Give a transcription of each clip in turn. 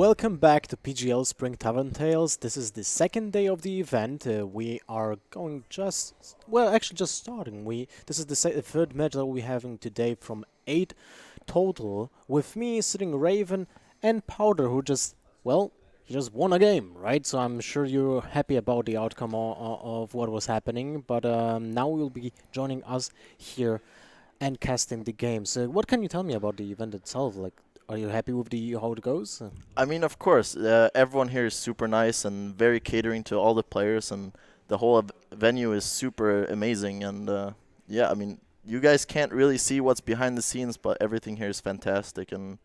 Welcome back to PGL Spring Tavern Tales. This is the second day of the event. We are going just starting. This is the third match that we're having today from 8 total, with me sitting Raven and Powder, who he just won a game, right? So I'm sure you're happy about the outcome of what was happening, but now you'll be joining us here and casting the game. So what can you tell me about the event itself? Like, are you happy with how it goes? I mean, of course, everyone here is super nice and very catering to all the players, and the whole venue is super amazing. And yeah, I mean, you guys can't really see what's behind the scenes, but everything here is fantastic, and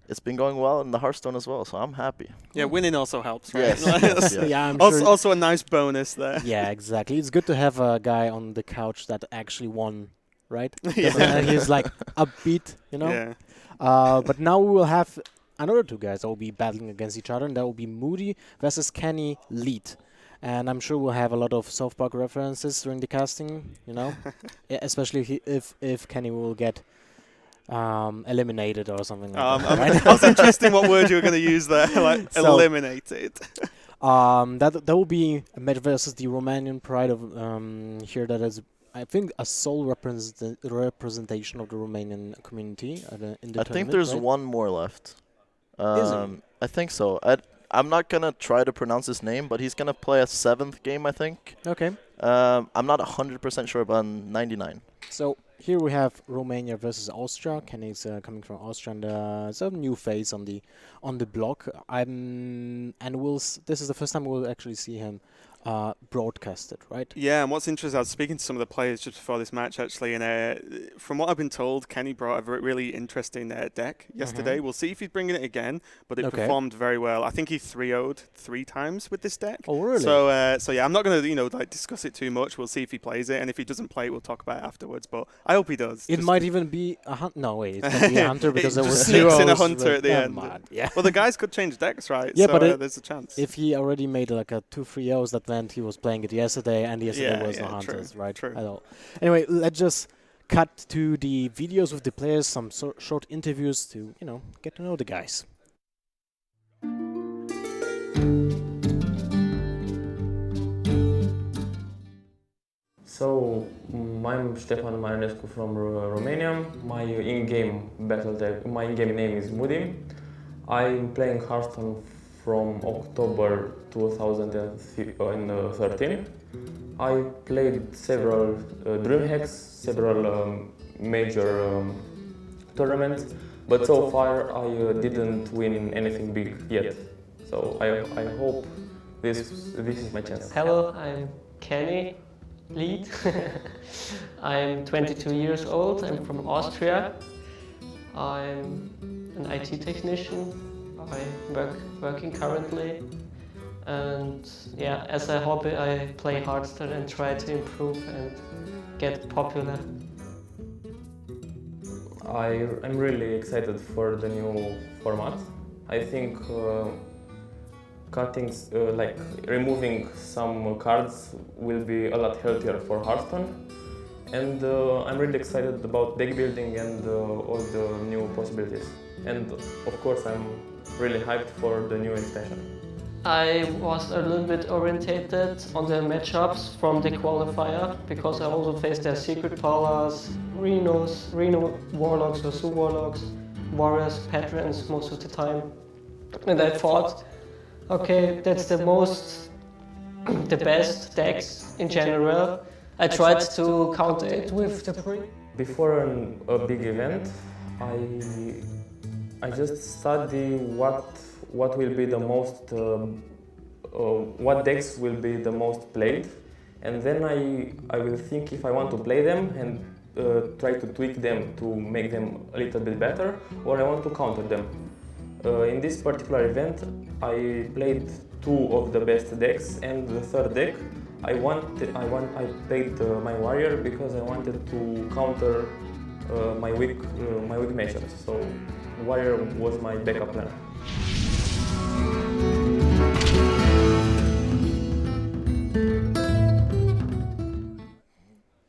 it's been going well in the Hearthstone as well, so I'm happy. Yeah, winning also helps, right? Yes, yes, yes. Yeah, I'm also, sure. also a nice bonus there. Yeah, exactly. It's good to have a guy on the couch that actually won, right? Yeah. He's like upbeat, you know? Yeah. But now we will have another two guys that will be battling against each other, and that will be MooDy versus KeNnY1337. And I'm sure we'll have a lot of South Park references during the casting, you know? Yeah, especially if KeNnY will get eliminated or something like that. Right? I was interested in what word you were going to use there, like So- eliminated. That will be a match versus the Romanian pride of here. That is, I think, a sole representation of the Romanian community in the I think tournament, there's right? one more left. Is it? I think so. I'm not gonna try to pronounce his name, but he's gonna play a 7th game, I think. Okay. I'm not 100% sure, but I'm 99. So here we have Romania versus Austria. KeNnY's coming from Austria, and it's a new face on the block. This is the first time we'll actually see him broadcasted, right? Yeah, and what's interesting, I was speaking to some of the players just before this match, actually, and from what I've been told, KeNnY brought a really interesting deck yesterday. We'll see if he's bringing it again, but it performed very well. I think he 3-0'd 3 times with this deck. Oh, really? So yeah, I'm not going to discuss it too much. We'll see if he plays it, and if he doesn't play it, we'll talk about it afterwards, but I hope he does. It might even be a hunt. No, wait, it's gonna be a hunter because It there was just sneaks in a zeros, hunter right? at the end. Man, yeah. Well, the guys could change decks, right? Yeah, so, but there's a chance. If he already made like a 2-3 O's, that meant he was playing it yesterday, and yesterday was no true, hunters, right? true. At all. Anyway, let's just cut to the videos with the players, some short interviews to get to know the guys. So, I'm Stefan Marinescu from Romania. My in-game name is MooDy. I'm playing Hearthstone from October 2013. I played several DreamHacks, several major tournaments, but so far I didn't win anything big yet. So I hope this is my chance. Hello, I'm KeNnY1337. I'm 22 years old. I'm from Austria. I'm an IT technician. I'm working currently. And yeah, as a hobby, I play Hearthstone and try to improve and get popular. I'm really excited for the new format. I think removing some cards will be a lot healthier for Hearthstone. And I'm really excited about deck building and all the new possibilities. And of course, I'm really hyped for the new extension. I was a little bit orientated on the matchups from the qualifier because I also faced their Secret Powers, Reno Warlocks or Zoo Warlocks, Warriors, Patrons most of the time. And I thought, okay, that's the best decks in general. I tried to counter it with the pre. Before a big event, I just study what will be the most, what decks will be the most played, and then I will think if I want to play them and try to tweak them to make them a little bit better, or I want to counter them. In this particular event, I played 2 of the best decks, and the third deck I played my warrior because I wanted to counter my weak matchups. So warrior was my backup plan.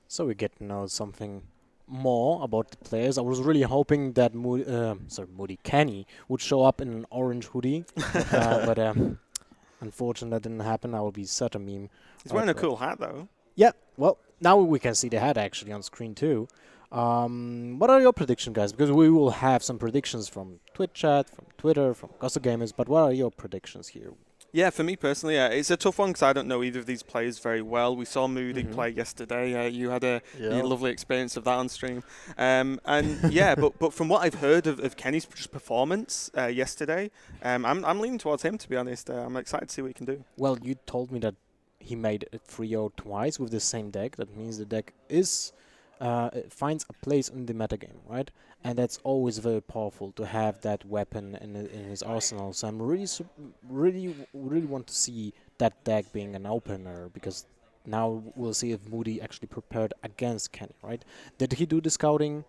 So we get to know something more about the players. I was really hoping that MooDy KeNnY would show up in an orange hoodie, but unfortunately that didn't happen. I will be such a meme. He's wearing a cool hat though. Yeah, well, now we can see the hat actually on screen too. What are your predictions, guys? Because we will have some predictions from Twitch chat, from Twitter, from Gosso Gamers, but what are your predictions here? Yeah, for me personally, it's a tough one because I don't know either of these players very well. We saw MooDy play yesterday. You had a lovely experience of that on stream. And yeah, but from what I've heard of KeNnY's performance yesterday, I'm leaning towards him, to be honest. I'm excited to see what he can do. Well, you told me that he made a 3-0 twice with the same deck. That means the deck is it finds a place in the metagame, right? And that's always very powerful to have that weapon in his arsenal. So I'm really want to see that deck being an opener, because now we'll see if MooDy actually prepared against KeNnY, right? Did he do the scouting?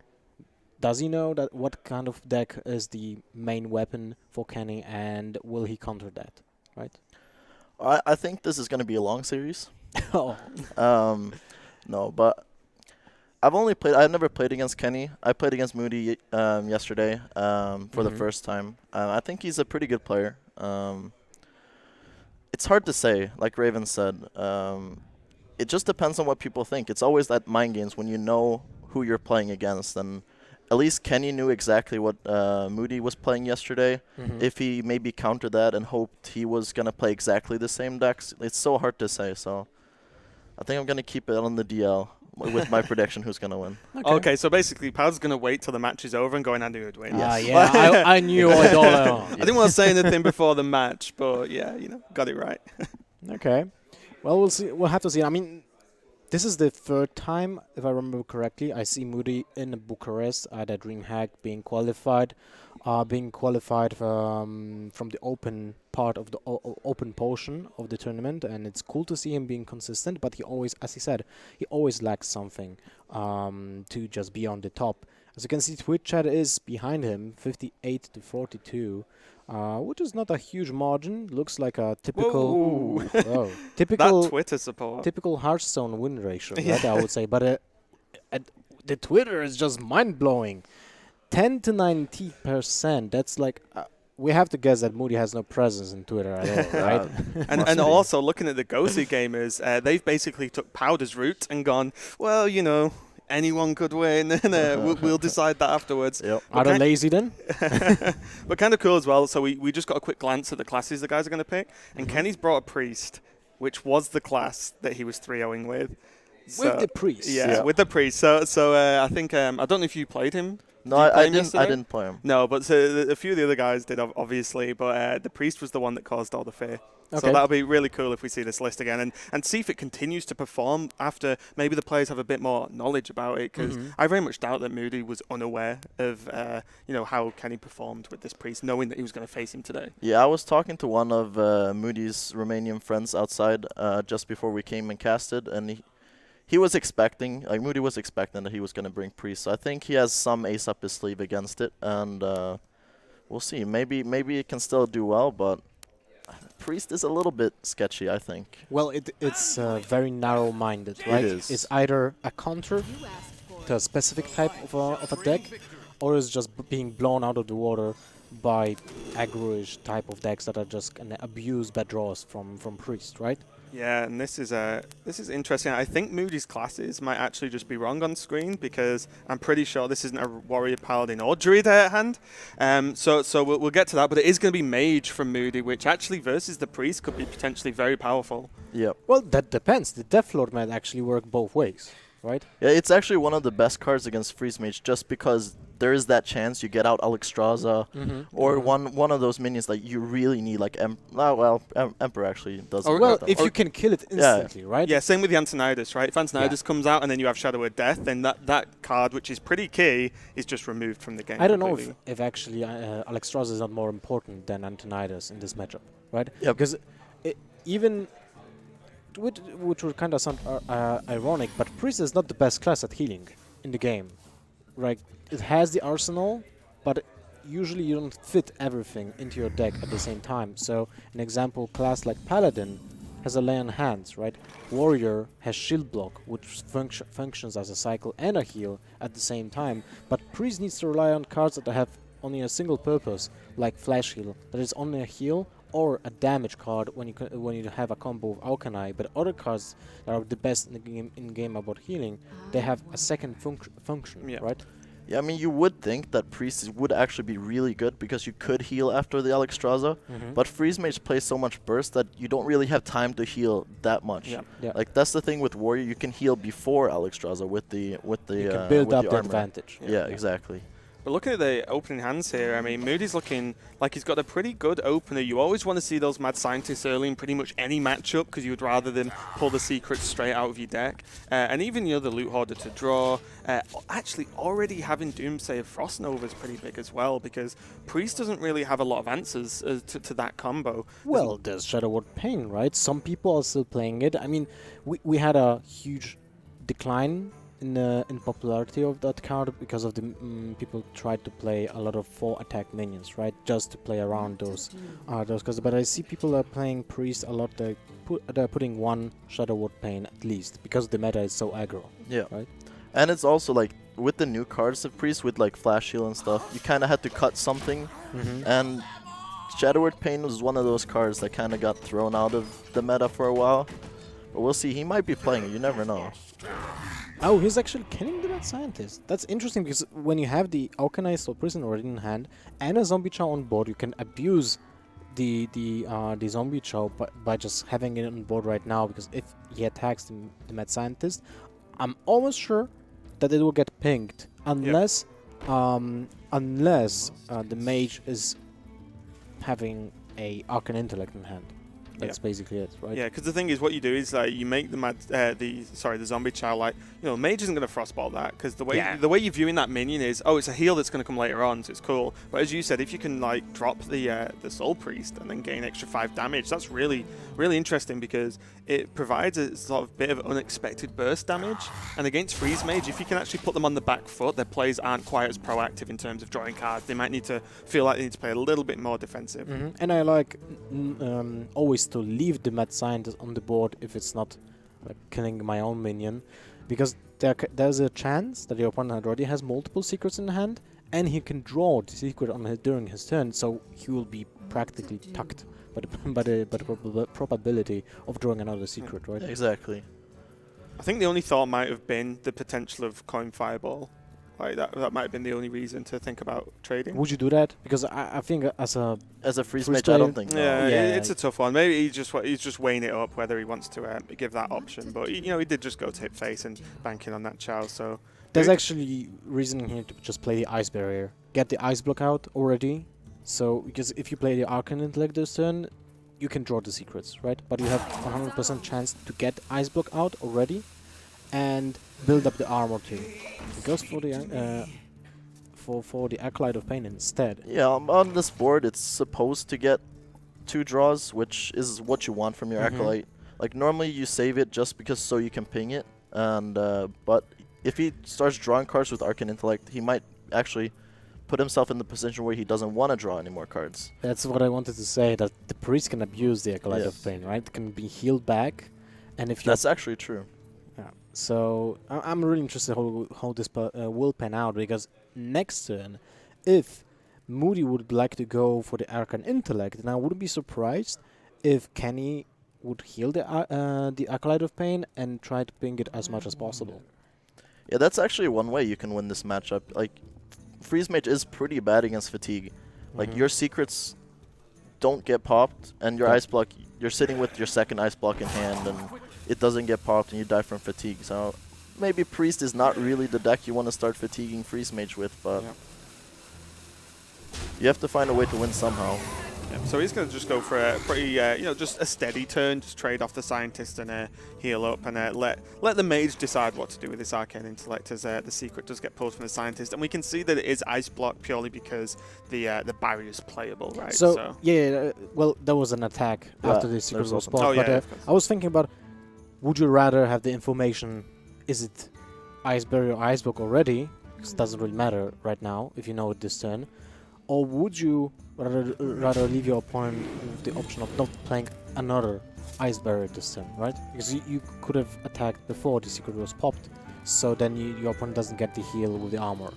Does he know that what kind of deck is the main weapon for KeNnY, and will he counter that, right? I think this is going to be a long series. Oh. No, but I've never played against KeNnY. I played against MooDy yesterday for the first time. I think he's a pretty good player. It's hard to say, like Raven said. It just depends on what people think. It's always that mind games when you know who you're playing against. And at least KeNnY knew exactly what MooDy was playing yesterday. If he maybe countered that and hoped he was going to play exactly the same decks, it's so hard to say. So I think I'm going to keep it on the DL with my prediction who's going to win. Okay, so basically Powder's going to wait till the match is over and go, and I knew he'd win. Yeah, I knew I didn't want to say anything before the match, but yeah, got it right. Okay. Well, we'll see. We'll have to see. I mean, this is the third time, if I remember correctly, I see MooDy in Bucharest at a DreamHack being qualified from the open part of the open portion of the tournament, and it's cool to see him being consistent. But he always, as he said, he always lacks something to just be on the top. As you can see, Twitch chat is behind him, 58-42. Which is not a huge margin. Looks like a typical, typical that Twitter support, typical Hearthstone win ratio, right? I would say, but the Twitter is just mind blowing. 10-90%. That's like we have to guess that MooDy has no presence in Twitter at all, right? and also looking at the Gosu gamers, they've basically took Powder's route and gone, well, anyone could win, and we'll decide that afterwards. Yep. Are they lazy then? But kind of cool as well. So we just got a quick glance at the classes the guys are going to pick, and KeNnY's brought a priest, which was the class that he was 3-0ing with. With the priest. Yeah, with the priest. So I think I don't know if you played him. No, I didn't play him. No, but a few of the other guys did, obviously. But the priest was the one that caused all the fear. Okay. So that'll be really cool if we see this list again and see if it continues to perform after maybe the players have a bit more knowledge about it. Because I very much doubt that MooDy was unaware of how KeNnY performed with this priest, knowing that he was going to face him today. Yeah, I was talking to one of MooDy's Romanian friends outside just before we came and casted, and he was expecting, like MooDy was expecting that he was going to bring priest. So I think he has some ace up his sleeve against it, and we'll see. Maybe it can still do well, but priest is a little bit sketchy, I think. Well, it's very narrow-minded, right? It is. It's either a counter to a specific type of a deck, or it's just being blown out of the water by aggro-ish type of decks that are just gonna abuse bad draws from priest, right? Yeah, and this is interesting. I think MooDy's classes might actually just be wrong on screen, because I'm pretty sure this isn't a warrior, paladin, or druid hand. So we'll get to that, but it is going to be mage from MooDy, which actually versus the priest could be potentially very powerful. Yep. Well, that depends. The Deathlord might actually work both ways, right? Yeah, it's actually one of the best cards against freeze mage, just because there is that chance you get out Alexstrasza or one of those minions that you really need, like Emperor actually does. Well, if you can kill it instantly, right? Yeah, same with the Antonidas, right? If Antonidas comes out and then you have Shadow of Death, then that card, which is pretty key, is just removed from the game. I don't know if actually Alexstrasza is not more important than Antonidas in this matchup, right? Yeah. Because even which would kind of sound ironic, but priest is not the best class at healing in the game, right? It has the arsenal, but usually you don't fit everything into your deck at the same time. So an example class like Paladin has a lay on hands, right? Warrior has shield block, which functions as a cycle and a heal at the same time. But Priest needs to rely on cards that have only a single purpose, like Flash Heal, that is only a heal or a damage card when you have a combo of Alchemy. But other cards that are the best in game about healing, they have a second function, right? Yeah, I mean, you would think that Priest would actually be really good because you could heal after the Alexstrasza, but Freeze Mage plays so much burst that you don't really have time to heal that much. Like, that's the thing with Warrior, you can heal before Alexstrasza with the you can build up the advantage. Yeah, exactly. But looking at the opening hands here, I mean, MooDy's looking like he's got a pretty good opener. You always want to see those Mad Scientists early in pretty much any matchup because you would rather them pull the secrets straight out of your deck. And even, you know, the Loot Hoarder to draw. Actually, already having Doomsayer Frost Nova is pretty big as well because Priest doesn't really have a lot of answers to that combo. Well, there's Shadow Word Pain, right? Some people are still playing it. I mean, we had a huge decline in popularity of that card because of the people tried to play a lot of 4 attack minions, right? Just to play around those cards. But I see people are playing Priest a lot. They're putting 1 Shadow Word Pain at least because the meta is so aggro. Yeah. Right. And it's also like with the new cards of Priest with like Flash Heal and stuff, you kind of had to cut something, and Shadow Word Pain was one of those cards that kind of got thrown out of the meta for a while. But we'll see. He might be playing it. You never know. Oh, he's actually killing the Mad Scientist. That's interesting because when you have the Alchemist or Prison already in hand and a Zombie Chow on board, you can abuse the Zombie Chow by just having it on board right now, because if he attacks the Mad Scientist, I'm almost sure that it will get pinged unless the mage is having a Arcane Intellect in hand. That's basically it, right? Yeah, because the thing is, what you do is you make the Zombie Chow, like, you know, Mage isn't going to frostball that because the way you're viewing that minion is, oh, it's a heal that's going to come later on, so it's cool. But as you said, if you can like drop the Soul Priest and then gain extra 5 damage, that's really interesting because it provides a sort of bit of unexpected burst damage. And against Freeze Mage, if you can actually put them on the back foot, their plays aren't quite as proactive in terms of drawing cards. They might need to feel like they need to play a little bit more defensive. And I like always to leave the Mad Scientist on the board if it's not like killing my own minion, because there's a chance that your opponent already has multiple secrets in hand and he can draw the secret during his turn, so he will be practically tucked by the probability of drawing another secret, right? Exactly. I think the only thought might have been the potential of Coin Fireball. Like that might have been the only reason to think about trading. Would you do that? Because I think as a Freeze Mage, I don't think. No. Yeah, it's a tough one. Maybe he's just weighing it up whether he wants to give that option. But he did just go to hit face and banking on that Chow. So there's actually reason here to just play the Ice Barrier, get the Ice Block out already. So because if you play the Arcane Intellect this turn, you can draw the secrets, right? But you have 100% chance to get Ice Block out already and build up the armor too. It goes for the for the Acolyte of Pain instead. Yeah, on this board it's supposed to get 2 draws, which is what you want from your Acolyte. Like normally you save it just because so you can ping it, and but if he starts drawing cards with Arcane Intellect, he might actually put himself in the position where he doesn't want to draw any more cards. That's what I wanted to say, that the priest can abuse the Acolyte of Pain, right? It can be healed back, and if that's actually true. Yeah. So I'm really interested how this will pan out, because next turn, if MooDy would like to go for the Arcane Intellect, then I wouldn't be surprised if KeNnY would heal the Acolyte of Pain and try to ping it as much as possible. Yeah, that's actually one way you can win this matchup. Like, Freeze Mage is pretty bad against Fatigue. Like, your secrets don't get popped, and your Ice Block, you're sitting with your second Ice Block in hand, and it doesn't get popped, and you die from Fatigue. So maybe Priest is not really the deck you want to start fatiguing Freeze Mage with, but you have to find a way to win somehow. Yeah, so he's going to just go for a pretty, just a steady turn, just trade off the Scientist and heal up, and let the Mage decide what to do with this Arcane Intellect, as the secret does get pulled from the Scientist. And we can see that it is Ice Block purely because the barrier is playable, right? So yeah, well, there was an attack after the secret was pulled, but I was thinking about, would you rather have the information, is it Ice Barrier or Ice Block already, because it doesn't really matter right now if you know it this turn, Or would you rather leave your opponent with the option of not playing another Ice Barrier this turn, right? Because you could have attacked before the secret was popped, so then your opponent doesn't get the heal with the armor.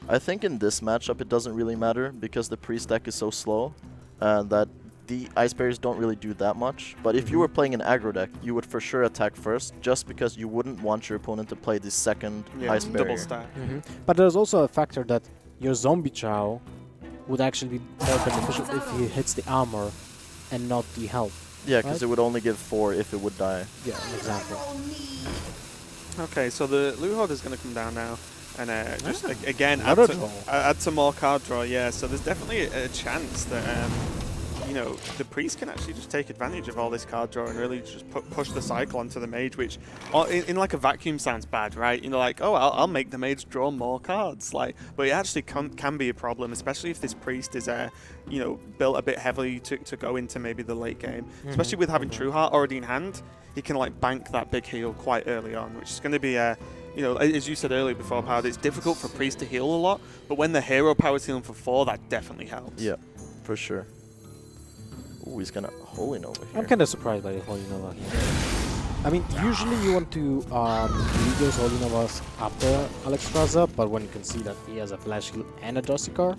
I think in this matchup it doesn't really matter because the priest deck is so slow that the Ice Barriers don't really do that much. But if you were playing an aggro deck, you would for sure attack first just because you wouldn't want your opponent to play the second Ice Barrier. Double stack. But there's also a factor that your Zombie Chow would actually be more beneficial if he hits the armor and not the health. Yeah, because it would only give 4 if it would die. Yeah, exactly. Okay, so the Loot Horde is going to come down now. And just again, add some more card draw, yeah. So there's definitely a chance that, you know, the priest can actually just take advantage of all this card draw and really just push the cycle onto the mage, which in like a vacuum sounds bad, right? You know, like, oh, I'll make the mage draw more cards, like, but it actually can be a problem, especially if this priest is, you know, built a bit heavily to go into maybe the late game, especially with having True Heart already in hand. He can like bank that big heal quite early on, which is going to be you know, as you said earlier before, Powder, it's difficult for Priest to heal a lot, but when the hero power's healing for 4, that definitely helps. Yeah, for sure. Ooh, he's gonna Holy Nova here. I'm kind of surprised by the Holy Nova here. I mean, usually you want to lead those Holy Novas after Alexstrasza, but when you can see that he has a Flash Heal and a Jossikar.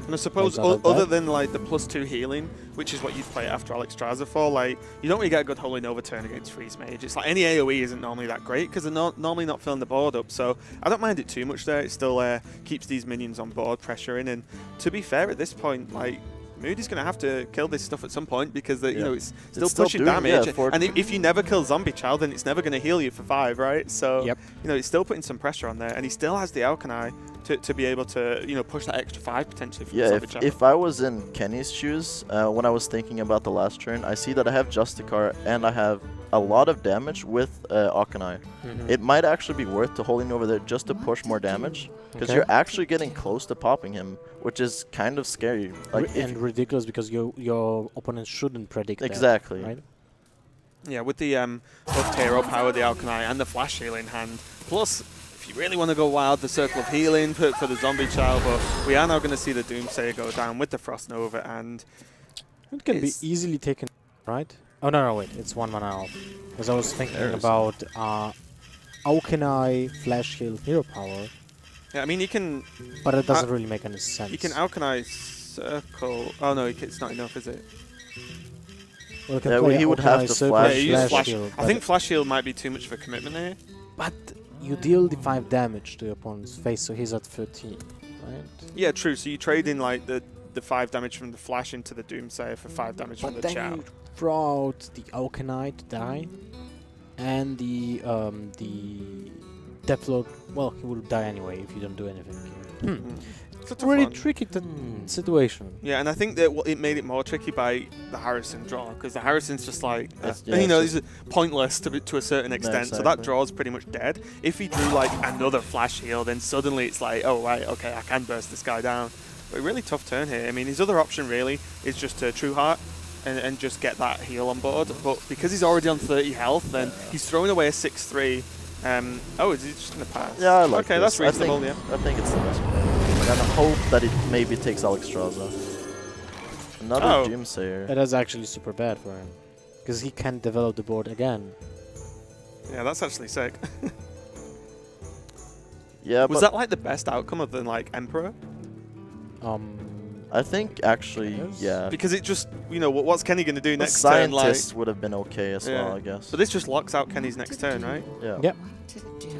And I suppose other than like the +2 healing, which is what you'd play after Alexstrasza for, like, you don't really get a good Holy Nova turn against Freeze Mage. It's like any AoE isn't normally that great because they're normally not filling the board up, so I don't mind it too much there. It still keeps these minions on board, pressuring, and to be fair at this point, like, MooDy's going to have to kill this stuff at some point because you know, it's still pushing damage. And if you never kill Zombie Chow, then it's never going to heal you for 5, right? So, you know, it's still putting some pressure on there, and he still has the Alchemy to be able to, you know, push that extra 5 potentially from Zombie Chow. If I was in KeNnY's shoes, when I was thinking about the last turn, I see that I have Justicar and I have a lot of damage with Akanai. It might actually be worth to holding over there just to push more damage, because you're actually getting close to popping him, which is kind of scary. Like and ridiculous because your opponent shouldn't predict exactly. that, right? Yeah, with the both hero power, the Alchemy, and the Flash Heal in hand, plus if you really want to go wild, the Circle of Healing for the Zombie Chow, but we are now going to see the Doomsayer go down with the Frost Nova, and it can be easily taken, right? Oh, no, wait, it's 1 mana off. Because I was thinking about Alchemy, Flash Heal, Hero Power. Yeah, I mean, he can... But it doesn't really make any sense. He can Alchemy Circle... Oh, no, it's not enough, is it? Well, he would have to Flash Shield. I think Flash Shield might be too much of a commitment here. But you deal the 5 damage to your opponent's face, so he's at 13, right? Yeah, true. So you trade in like the 5 damage from the Flash into the Doomsayer for 5 damage from the Chow. But then you draw out the Alchemy to die, and the Deathlord, well, he will die anyway if you don't do anything. It's a really tricky situation. Yeah, and I think that it made it more tricky by the Harrison draw, because the Harrison's just like, you know, he's pointless to a certain extent, so that draw is pretty much dead. If he drew like another Flash Heal, then suddenly it's like, oh right, okay, I can burst this guy down. But a really tough turn here. I mean, his other option really is just to True Heart and just get that heal on board, but because he's already on 30 health, then he's throwing away a 6-3. Oh, is he just going to pass? Yeah, I like okay, this. that's reasonable, I think it's the best play. And I hope that it maybe takes Alexstrasza. Another Doomsayer. That is actually super bad for him, because he can't develop the board again. Yeah, that's actually sick. Yeah, was that like the best outcome other than like Emperor? I think actually, yeah. Because it just, you know, what's KeNnY going to do next turn? Scientist Scientist would have been okay as well, I guess. So this just locks out KeNnY's next turn, right? Yeah. Yep.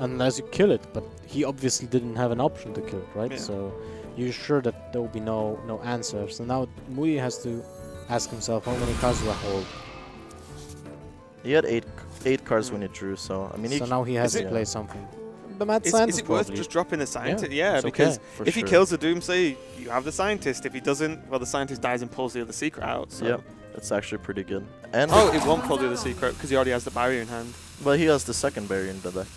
Unless you kill it, but he obviously didn't have an option to kill it, right? Yeah. So you're sure that there will be no answer. So now MooDy has to ask himself, how many cards do I hold? He had 8 cards when he drew, so I mean. So now he has to play something. The Mad Scientist. Is it worth just dropping the Scientist? Yeah, it's because okay, if he kills the Doomsayer, you have the Scientist. If he doesn't, well, the Scientist dies and pulls the other secret out. So. Yep, it's actually pretty good. And it won't pull the other secret because he already has the barrier in hand. Well, he has the second barrier in the deck.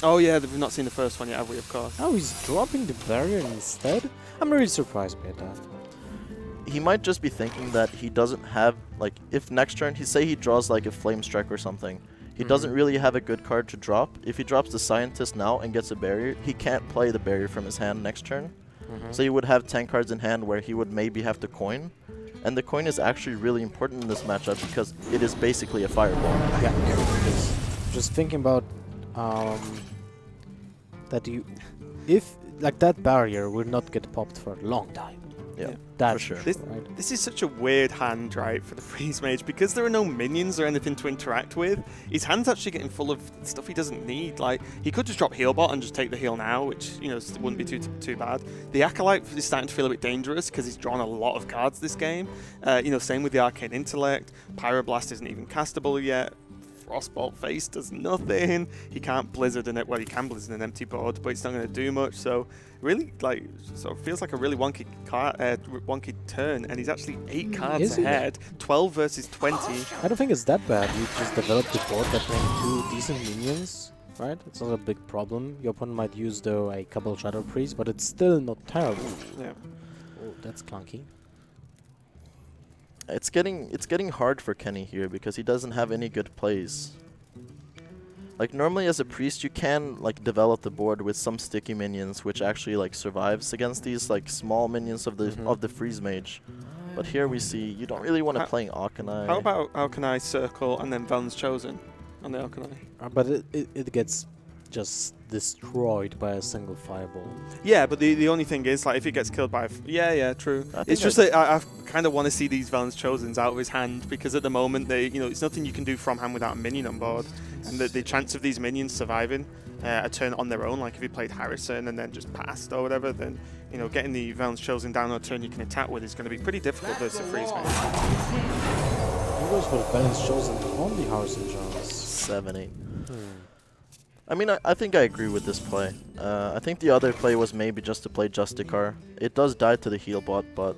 Oh yeah, we've not seen the first one yet, have we? Of course. Oh, he's dropping the barrier instead? I'm really surprised by that. He might just be thinking that he doesn't have, like, if next turn, say he draws like a Flame Strike or something, he doesn't really have a good card to drop. If he drops the Scientist now and gets a barrier, he can't play the barrier from his hand next turn. So he would have 10 cards in hand where he would maybe have to coin. And the coin is actually really important in this matchup because it is basically a fireball. Yeah, just thinking about that if like that barrier will not get popped for a long time. Yeah, that's for sure. Right? This is such a weird hand, right, for the Freeze Mage, because there are no minions or anything to interact with. His hand's actually getting full of stuff he doesn't need. Like, he could just drop Heal Bot and just take the heal now, which, you know, wouldn't be too bad. The Acolyte is starting to feel a bit dangerous because he's drawn a lot of cards this game. You know, same with the Arcane Intellect. Pyroblast isn't even castable yet. Frostbolt Face does nothing. He can't Blizzard in it. Well, he can Blizzard an empty board, but it's not going to do much. So really, like, sort of feels like a really wonky wonky turn, and he's actually 8 cards ahead. 12 versus 20. I don't think it's that bad. You just develop the board by playing 2 decent minions, right? It's not a big problem. Your opponent might use though a couple Shadow Priest, but it's still not terrible. Yeah. Oh, that's clunky. It's getting hard for KeNnY here because he doesn't have any good plays. Like normally as a priest you can like develop the board with some sticky minions which actually like survives against these like small minions of the Freeze Mage. But here we see you don't really want to play Arcanine. How about Arcanine Circle and then Velen's Chosen on the Arcanine? But it gets just destroyed by a single fireball. Yeah, but the only thing is, like, if it gets killed by... yeah, true. It's just that I kind of want to see these Velen's Chosens out of his hand, because at the moment, it's nothing you can do from hand without a minion on board. And the chance of these minions surviving a turn on their own, like if he played Harrison and then just passed or whatever, then, you know, getting the Velen's Chosen down on a turn you can attack with is going to be pretty difficult versus a Freeze Mage. Who goes for Velen's Chosen on the Harrison Jones? 7-8. I mean, I think I agree with this play. I think the other play was maybe just to play Justicar. It does die to the heal bot, but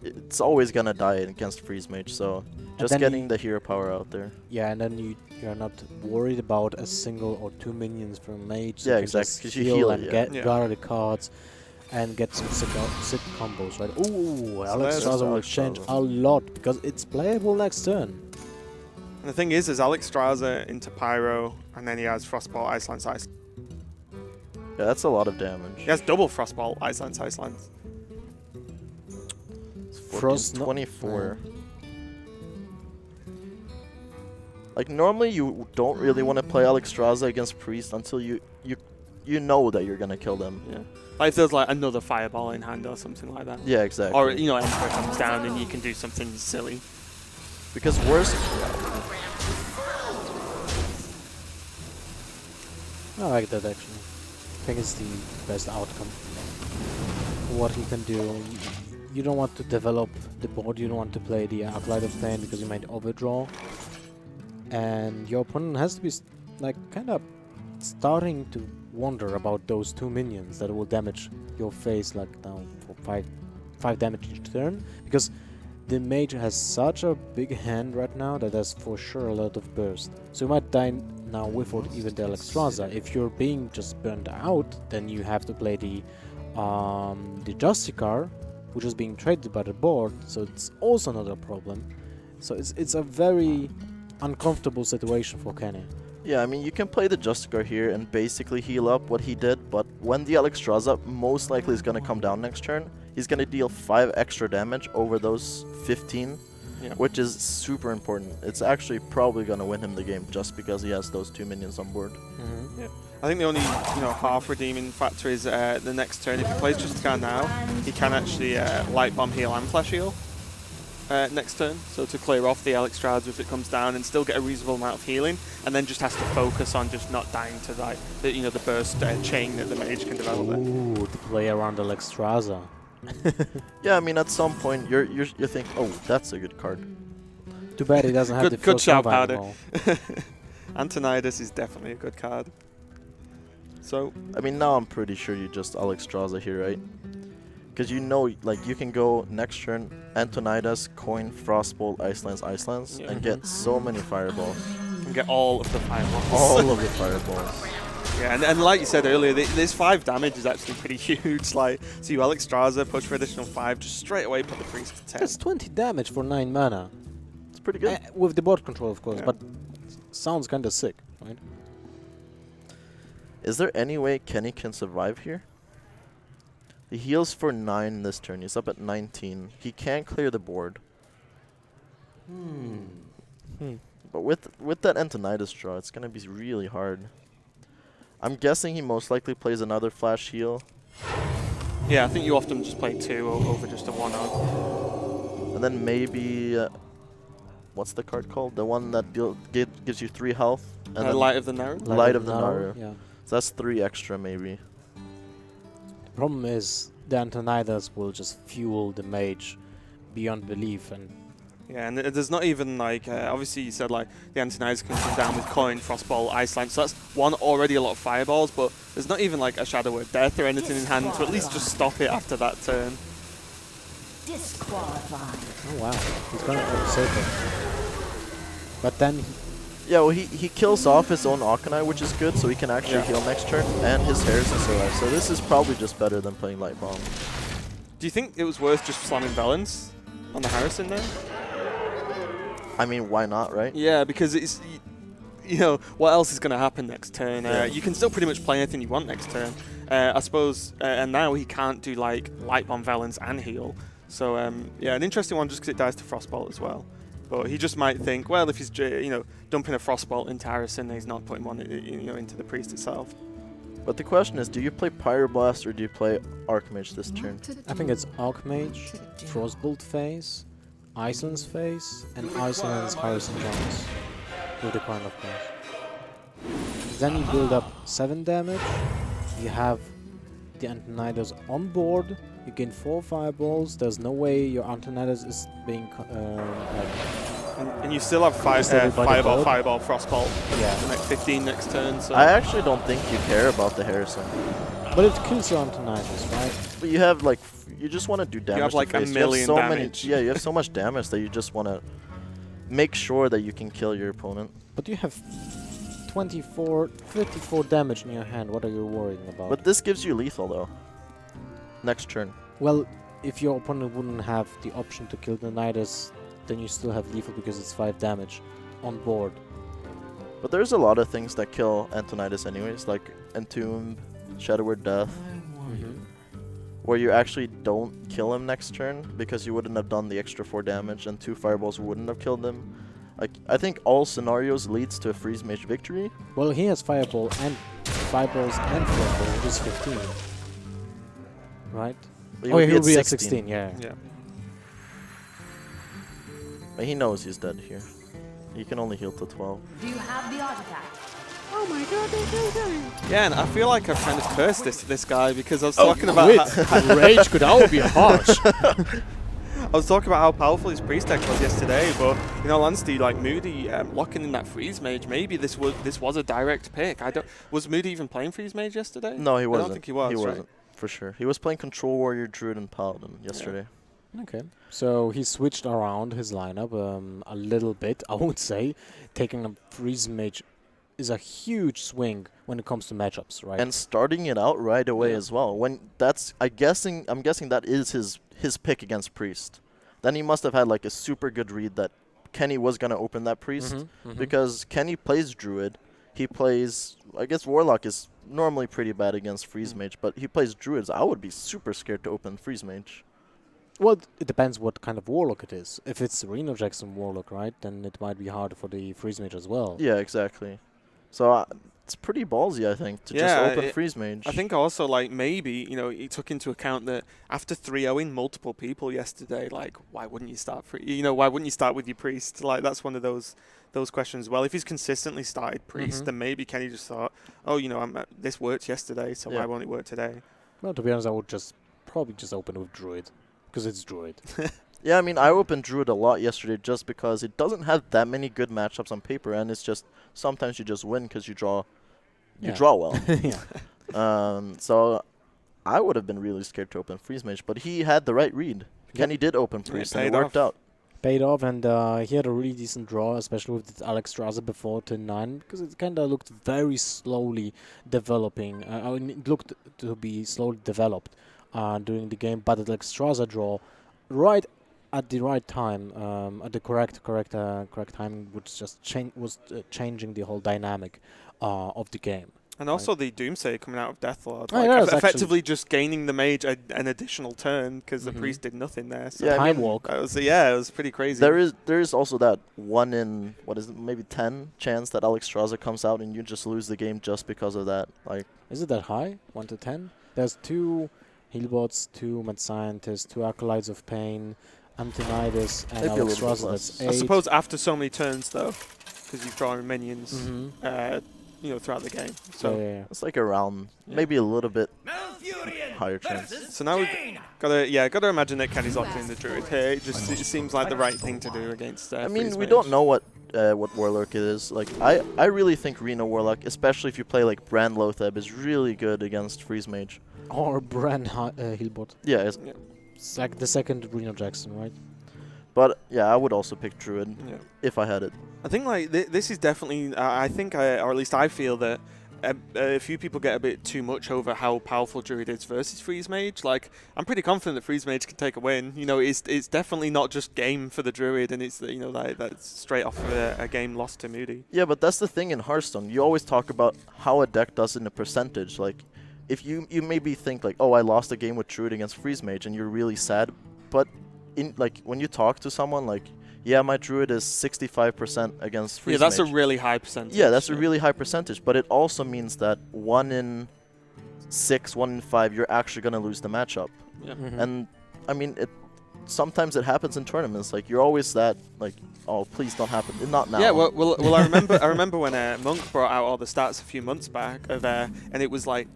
it's always gonna die against Freeze Mage, so just getting the hero power out there. Yeah, and then you're not worried about a single or 2 minions from Mage. So yeah, you exactly, because you heal heal and it, get gather the cards and get some sick combos, right? Ooh, Alexstrasza will change a lot because it's playable next turn. And the thing is, there's Alexstrasza into Pyro, and then he has Frostbolt, Iceland, Iceland. Yeah, that's a lot of damage. He has double Frostbolt, Iceland, Iceland. Frost 24. Like normally you don't really want to play Alexstrasza against Priest until you know that you're gonna kill them. Yeah. Like if there's like another Fireball in hand or something like that. Yeah, exactly. Or, you know, Emperor comes down and you can do something silly. Because worst... I like that actually. I think it's the best outcome. What he can do. You don't want to develop the board, you don't want to play the Acolyte of Pain because you might overdraw. And your opponent has to be like kind of starting to wonder about those 2 minions that will damage your face like now for 5 damage each turn. Because the mage has such a big hand right now that there's for sure a lot of burst. So you might die now without even the Alexstrasza. If you're being just burned out, then you have to play the Justicar, which is being traded by the board, so it's also another problem. So it's a very uncomfortable situation for KeNnY. Yeah, I mean, you can play the Justicar here and basically heal up what he did, but when the Alexstrasza most likely is going to come down next turn, he's going to deal 5 extra damage over those 15, which is super important. It's actually probably going to win him the game just because he has those 2 minions on board. Yeah. I think the only half redeeming factor is the next turn. If he plays Justicar now, he can actually Light Bomb heal and Flash heal next turn. So to clear off the Alexstrasza if it comes down and still get a reasonable amount of healing, and then just has to focus on just not dying to the burst chain that the mage can develop. Ooh, the play around Alexstrasza. Yeah, I mean, at some point you think, oh, that's a good card. Too bad he doesn't have the good shout, combat Powder. anymore. Antonidas is definitely a good card. So I mean, now I'm pretty sure you just Alexstrasza here, right? Because you know, like, you can go next turn, Antonidas, coin, Frostbolt, Icelands, and get so many fireballs. And get all of the fireballs. All of the fireballs. Yeah, and like you said earlier, this 5 damage is actually pretty huge. Like, so you Alexstrasza, push for additional 5, just straight away put the priest to 10. That's 20 damage for 9 mana. It's pretty good. With the board control, of course, but sounds kind of sick, right? Is there any way KeNnY can survive here? He heals for 9 this turn. He's up at 19. He can clear the board. But with that Antonidas draw, it's going to be really hard. I'm guessing he most likely plays another flash heal. Yeah, I think you often just play 2 over just a 1-0. And then maybe... what's the card called? The one that gives you 3 health? And Light of the Naru? Light of the Naru. Yeah. So that's 3 extra, maybe. The problem is the Antonidas will just fuel the mage beyond belief, and Yeah, and there's not even like, obviously you said like the Antonidas can come down with Coin, Frostbolt, Iceland, so that's one already a lot of fireballs, but there's not even like a Shadow of Death or anything in hand to at least just stop it after that turn. Disqualified. oh wow, he's gonna save it. But then Yeah, well, he kills off his own Akanai, which is good, so he can actually heal next turn, and his Harrison survives. So this is probably just better than playing Light Bomb. Do you think it was worth just slamming Valence on the Harrison there? I mean, why not, right? Yeah, because it's, you know, what else is going to happen next turn? Yeah. You can still pretty much play anything you want next turn. I suppose, and now he can't do like Light Bomb, Valence, and heal. So yeah, an interesting one just because it dies to Frostbolt as well. But he just might think, well, if he's dumping a Frostbolt into Harrison, he's not putting one into the Priest itself. But the question is, do you play Pyroblast or do you play Archmage this turn? I think it's Archmage, Frostbolt phase, Iceland's phase, and Iceland's Harrison Jones with the Crown of Course. Then you build up 7 damage, you have the Antonidas on board, you gain 4 fireballs, there's no way your Antonidas is being And you still have Fireball, Frostbolt. Yeah. The next 15 next turn. So I actually don't think you care about the Harrison. but it kills your Antonidas, right? But you have like, you just want to do damage. you have like to a face. million you have so damage. Many, yeah, you have so much damage that you just want to make sure that you can kill your opponent. But you have 54 damage in your hand, what are you worrying about? But this gives you lethal though. Next turn. Well, if your opponent wouldn't have the option to kill the Nidus, then you still have lethal because it's 5 damage on board. But there's a lot of things that kill Antonidas anyways, like Entomb, Shadow Word Death, where you actually don't kill him next turn because you wouldn't have done the extra 4 damage and 2 fireballs wouldn't have killed him. Like, I think all scenarios leads to a Freeze Mage victory. Well, he has fireballs and Frostbolt, which is 15. Right? But He'll be at 16, yeah. yeah. But he knows he's dead here. He can only heal to 12. Do you have the artifact? Yeah, and I feel like I've kind of cursed this guy because I was talking about Rage could all be harsh. I was talking about how powerful his priest deck was yesterday, but in all honesty, like MooDy locking in that freeze mage, maybe this was a direct pick. Was MooDy even playing freeze mage yesterday? No, he wasn't. I don't think he was. He right? wasn't, for sure. He was playing Control Warrior, Druid, and Paladin yesterday. Okay, so he switched around his lineup a little bit, I would say. Taking a freeze mage is a huge swing when it comes to matchups, right? And starting it out right away as well. When that's, I'm guessing that is his pick against Priest. Then he must have had like a super good read that KeNnY was gonna open that Priest because KeNnY plays Druid. He plays, I guess Warlock is normally pretty bad against Freeze Mage, but he plays Druids. I would be super scared to open Freeze Mage. Well, it depends what kind of Warlock it is. If it's Reno Jackson Warlock, right, then it might be harder for the Freeze Mage as well. Yeah, exactly. So it's pretty ballsy, I think, to just open Freeze Mage. I think also, like, maybe, he took into account that after 3-0ing multiple people yesterday, like, why wouldn't you start why wouldn't you start with your Priest? Like, that's one of those questions. Well, if he's consistently started Priest, then maybe KeNnY just thought, oh, this worked yesterday, so why won't it work today? Well, to be honest, I would probably just open with Druid, because it's Druid. Yeah, I mean, I opened Druid a lot yesterday just because it doesn't have that many good matchups on paper, and it's just sometimes you just win because you draw well. So I would have been really scared to open Freeze Mage, but he had the right read. KeNnY did open Priest, and it worked out. Paid off, and he had a really decent draw, especially with the Alex Strasser before turn 9, because it kind of looked very slowly developing. It looked to be slowly developed during the game, but the Alex Strasser draw right at the right time, at the correct time, which just changing the whole dynamic of the game. And also the Doomsayer coming out of Deathlord, effectively just gaining the mage an additional turn because the priest did nothing there. So Yeah, Time walk. it was pretty crazy. There is also that 1 in, what is it, maybe 10 chance that Alexstrasza comes out and you just lose the game just because of that. Like, is it that high? 1 to 10? There's 2 Healbots, 2 Mad Scientists, 2 Acolytes of Pain, Antinitis, and Maybe a little Alexstrasza. bit That's less. 8. I suppose after so many turns though, because you're drawing minions, throughout the game. So yeah. it's like around maybe a little bit higher chance. So now we've gotta imagine that KeNnY's locked in the Druid here. It seems like the right thing to do against. I mean, Freeze we Mage. don't know what Warlock it is. Like, I really think Reno Warlock, especially if you play like Brand Lotheb, is really good against Freeze Mage. Or Bran Healbot. Yeah, It's like the second Reno Jackson, right? but yeah, I would also pick Druid if I had it. I think like this is definitely. I think, or at least I feel that a few people get a bit too much over how powerful Druid is versus Freeze Mage. Like, I'm pretty confident that Freeze Mage can take a win. You know, it's definitely not just game for the Druid, and it's that's straight off of a game lost to MooDy. Yeah, but that's the thing in Hearthstone. You always talk about how a deck does in a percentage. Like, if you maybe think like, oh, I lost a game with Druid against Freeze Mage, and you're really sad, but in like when you talk to someone like, yeah, my Druid is 65% against Freeze Mage. Yeah, that's a really high percentage. Yeah, that's a really high percentage, but it also means that 1 in 6, 1 in 5, you're actually going to lose the matchup. Yeah. And, I mean, sometimes it happens in tournaments. Like, you're always that, like, oh, please don't happen. Not now. Yeah, well, I remember when Monk brought out all the stats a few months back of, and it was like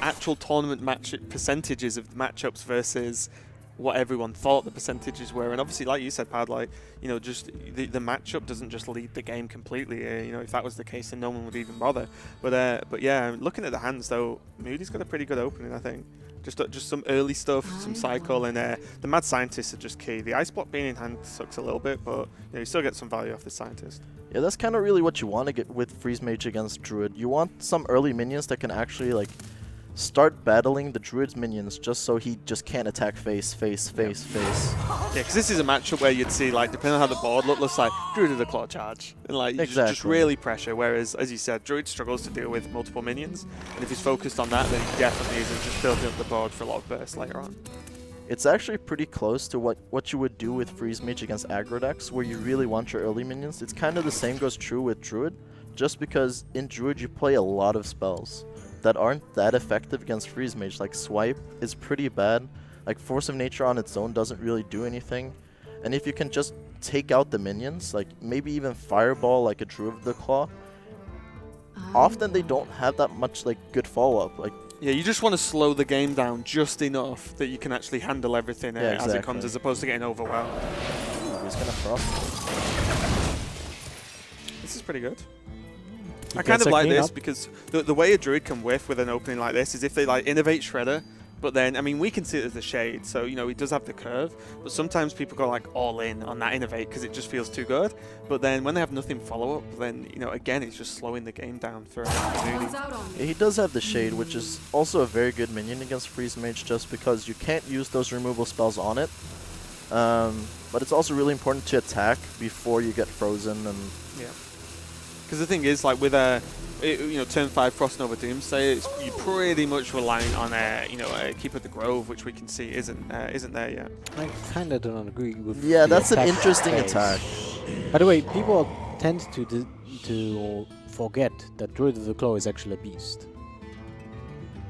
actual tournament match percentages of matchups versus what everyone thought the percentages were. And obviously, like you said, Pad, like, just the matchup doesn't just lead the game completely. If that was the case, then no one would even bother. But yeah, looking at the hands though, MooDy's got a pretty good opening, I think. Just some early stuff, some cycle, and the Mad Scientists are just key. The Ice Block being in hand sucks a little bit, but you still get some value off the Scientist. Yeah, that's kind of really what you want to get with Freeze Mage against Druid. You want some early minions that can actually, like, start battling the Druid's minions just so he just can't attack face. Yeah, because this is a matchup where you'd see, like, depending on how the board looks like, Druid with a claw charge. And, like, just really pressure, whereas, as you said, Druid struggles to deal with multiple minions. And if he's focused on that, then he definitely isn't just building up the board for a lot of bursts later on. It's actually pretty close to what you would do with Freeze Mage against aggro decks, where you really want your early minions. It's kind of the same goes true with Druid, just because in Druid you play a lot of spells that aren't that effective against Freeze Mage. Like, Swipe is pretty bad. Like, Force of Nature on its own doesn't really do anything. And if you can just take out the minions, like maybe even Fireball like a Druid of the Claw, often they don't have that much like good follow-up. Like, yeah, you just want to slow the game down just enough that you can actually handle everything as it comes, as opposed to getting overwhelmed. He's gonna frost. This is pretty good. I kind of like this because the way a Druid can whiff with an opening like this is if they like innovate Shredder, but then, I mean, we can see it as a shade, so, he does have the curve, but sometimes people go like all in on that innovate because it just feels too good, but then when they have nothing follow-up, then, again, it's just slowing the game down for MooDy. Yeah, he does have the shade, which is also a very good minion against Freeze Mage just because you can't use those removal spells on it, but it's also really important to attack before you get frozen. And yeah. Because the thing is, like with turn 5 Frost Nova Doomsayer, you're pretty much relying on Keep of the Grove, which we can see isn't there yet. I kind of don't agree with. Yeah, that's an interesting attack. By the way, people tend to forget that Druid of the Claw is actually a beast.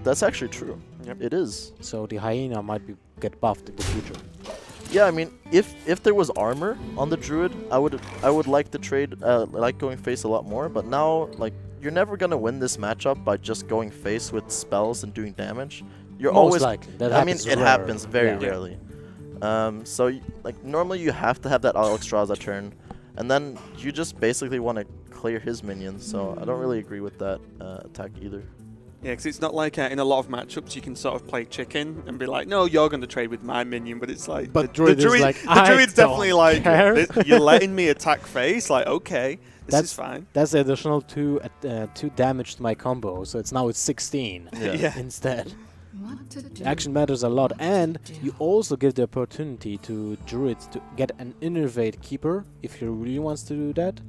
That's actually true. Yep. It is. So the Hyena might get buffed in the future. Yeah, I mean, if there was armor on the Druid, I would like the trade, like going face a lot more. But now, like, you're never gonna win this matchup by just going face with spells and doing damage. You're Most always likely. It happens very rarely. So like normally you have to have that Alexstrasza turn, and then you just basically want to clear his minions. So I don't really agree with that attack either. Yeah, because it's not like in a lot of matchups you can sort of play chicken and be like, no, you're going to trade with my minion, but it's like... But the Druid's definitely like, you're letting me attack face? Like, okay, this is fine. That's the additional 2 damage to my combo, so it's 16 instead. Action matters a lot, and you also give the opportunity to Druids to get an Innervate Keeper, if he really wants to do that.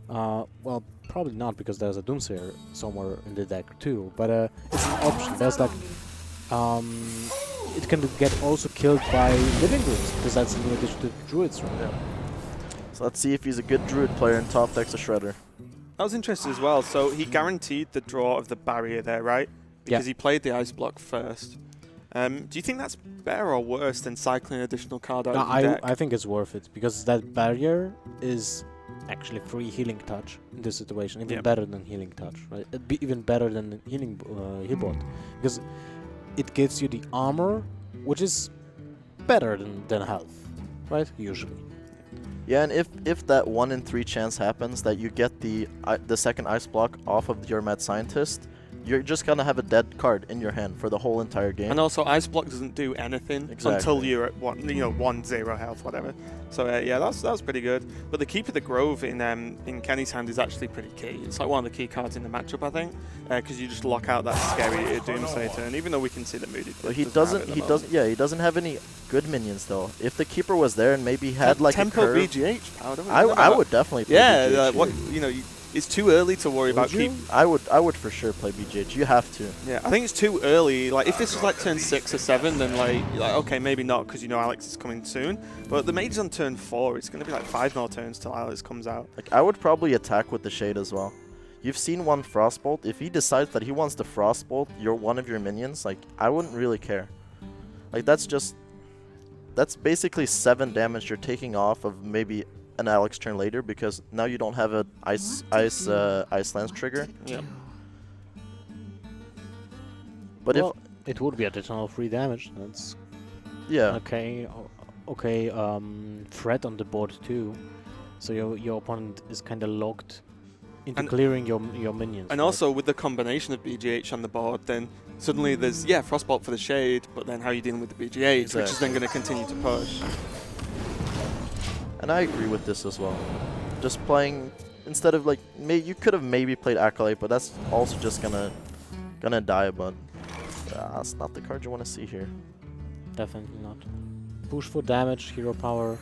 Well, probably not because there's a Doomsayer somewhere in the deck too. But it's an option. There's like it can get also killed by Living Rooms because that's a new addition to Druids, right? Yeah. So let's see if he's a good Druid player and top decks a Shredder. That was interesting as well. So he guaranteed the draw of the barrier there, right? Because he played the Ice Block first. Do you think that's better or worse than cycling an additional card out of the deck? I think it's worth it because that barrier is actually free healing touch in this situation, even better than healing touch, right? It'd be even better than the healing healbot because it gives you the armor, which is better than health, right? Usually. Yeah, and if that 1 in 3 chance happens that you get the second Ice Block off of your Mad Scientist, you're just gonna have a dead card in your hand for the whole entire game. And also, Ice Block doesn't do anything until you're at 1-0 health, whatever. So yeah, that's pretty good. But the Keep of the Grove in KeNnY's hand is actually pretty key. It's like one of the key cards in the matchup, I think, because you just lock out that scary Doomsday turn. Even though we can see that MooDy. But he doesn't have any good minions though. If the Keeper was there and maybe had like Tempo a curve, BGH. I would definitely play BGH. What it's too early to worry about keep. I would for sure play BGH. You have to. Yeah, I think it's too early. Like if this was like turn 6 or 7, then like okay, maybe not because Alex is coming soon. But the mage's on turn 4. It's going to be like 5 more turns till Alex comes out. Like I would probably attack with the Shade as well. You've seen one Frostbolt. If he decides that he wants to Frostbolt one of your minions, like I wouldn't really care. Like that's basically 7 damage you're taking off of maybe an Alex turn later because now you don't have a ice lance trigger. Yeah. But it would be additional 3 damage. That's okay. Threat on the board too, so your opponent is kind of locked into clearing your minions. And also with the combination of BGH on the board, then suddenly there's Frostbolt for the Shade, but then how are you dealing with the BGH, which is then going to continue to push. And I agree with this as well. Just playing instead of like you could have maybe played Acolyte, but that's also just gonna die. But that's not the card you want to see here. Definitely not. Push for damage, hero power.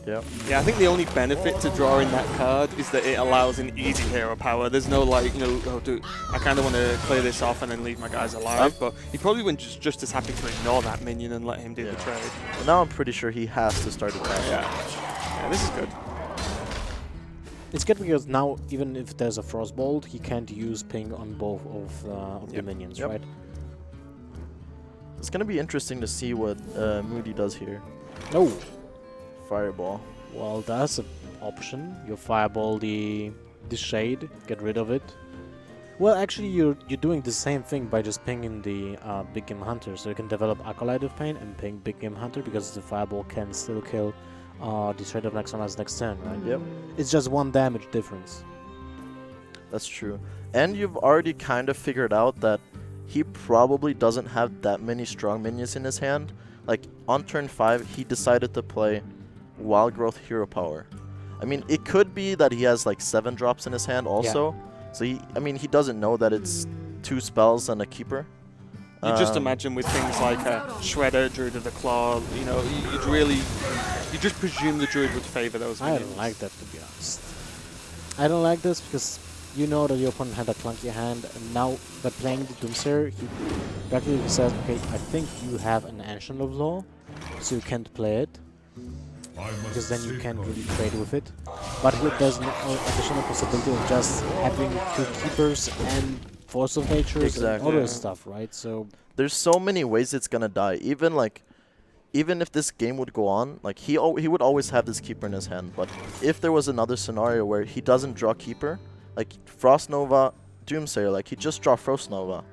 Yeah. Yeah, I think the only benefit to drawing that card is that it allows an easy hero power. There's no like, I kind of want to clear this off and then leave my guys alive. But he probably went just as happy to ignore that minion and let him do the trade. But now I'm pretty sure he has to start attacking. Yeah, this is good. It's good because now even if there's a Frostbolt, he can't use ping on both of the minions, right? It's gonna be interesting to see what MooDy does here. No. Fireball. Well, that's an option. You fireball the Shade, get rid of it. Well, actually, you're doing the same thing by just pinging the Big Game Hunter, so you can develop Acolyte of Pain and ping Big Game Hunter because the fireball can still kill the Shade of Nexomas next turn, right? Yep. It's just 1 damage difference. That's true. And you've already kind of figured out that he probably doesn't have that many strong minions in his hand. Like on turn 5, he decided to play Wild Growth Hero Power. I mean, it could be that he has like 7 drops in his hand also. Yeah. So he doesn't know that it's 2 spells and a Keeper. You just imagine with things like Shredder, Druid of the Claw, you just presume the Druid would favor those minions. I don't like that, to be honest. I don't like this because you know that your opponent had a clunky hand, and now by playing the Doomsayer, he practically says, okay, I think you have an Ancient of Law, so you can't play it. Because then you can't really trade with it. But there's no additional possibility of just having 2 Keepers and Force of Nature and other stuff, right? So there's so many ways it's gonna die. Even if this game would go on, like he would always have this Keeper in his hand. But if there was another scenario where he doesn't draw Keeper, like Frost Nova, Doomsayer, like he just draw Frost Nova.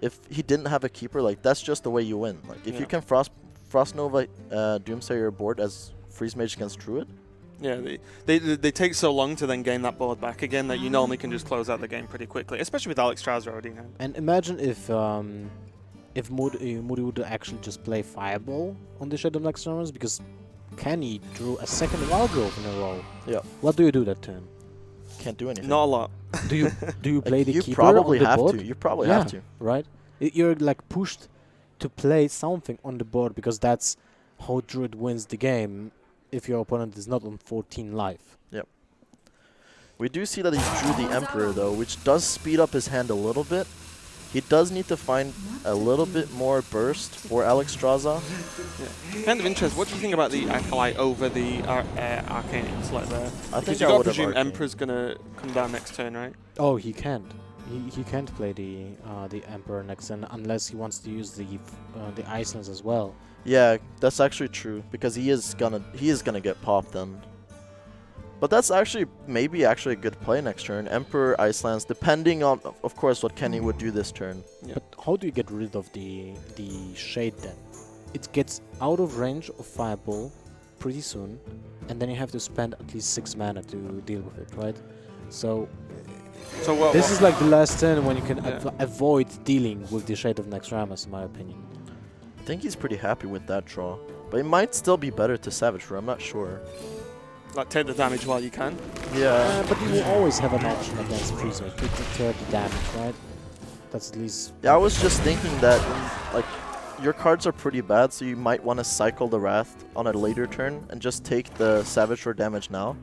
If he didn't have a Keeper, like that's just the way you win. Like if you can Frost Nova Doomsayer your board as Freeze Mage against Druid. Yeah, they take so long to then gain that board back again that you normally can just close out the game pretty quickly, especially with Alex Strauss already in hand. And imagine if MooDy would actually just play Fireball on the Shadow Nexomas because KeNnY drew a 2nd Wild Growth in a row. Yeah. What do you do that turn? Can't do anything. Not a lot. Do you play the you Keeper probably on the have board? to. You probably have to. Right? You're like pushed to play something on the board because that's how Druid wins the game if your opponent is not on 14 life. Yep. We do see that he drew the Emperor though, which does speed up his hand a little bit. He does need to find a little bit more burst for Alexstrasza. Yeah. Kind of interesting. What do you think about the Acolyte over the Arcane Intellect there? I Because think you I got to would have presume Arcane. Emperor's gonna come down next turn, right? Oh, he can't. He can't play the Emperor next turn unless he wants to use the Icelands as well. Yeah, that's actually true because he is gonna get popped then. But that's actually maybe actually a good play next turn. Emperor, Icelands, depending on of course what KeNnY would do this turn. Yeah. But how do you get rid of the shade then? It gets out of range of Fireball pretty soon, and then you have to spend at least 6 mana to deal with it, right? So what, this is like the last turn when you can Yeah. avoid dealing with the Shade of Naxxramas, in my opinion. I think he's pretty happy with that draw. But it might still be better to Savage Roar, I'm not sure. like take the damage while you can. Yeah. But you will always have an option against Freezer to deter the damage, right? That's at least... Yeah, I was just thinking that like your cards are pretty bad, so you might want to cycle the Wrath on a later turn and just take the Savage Roar damage now.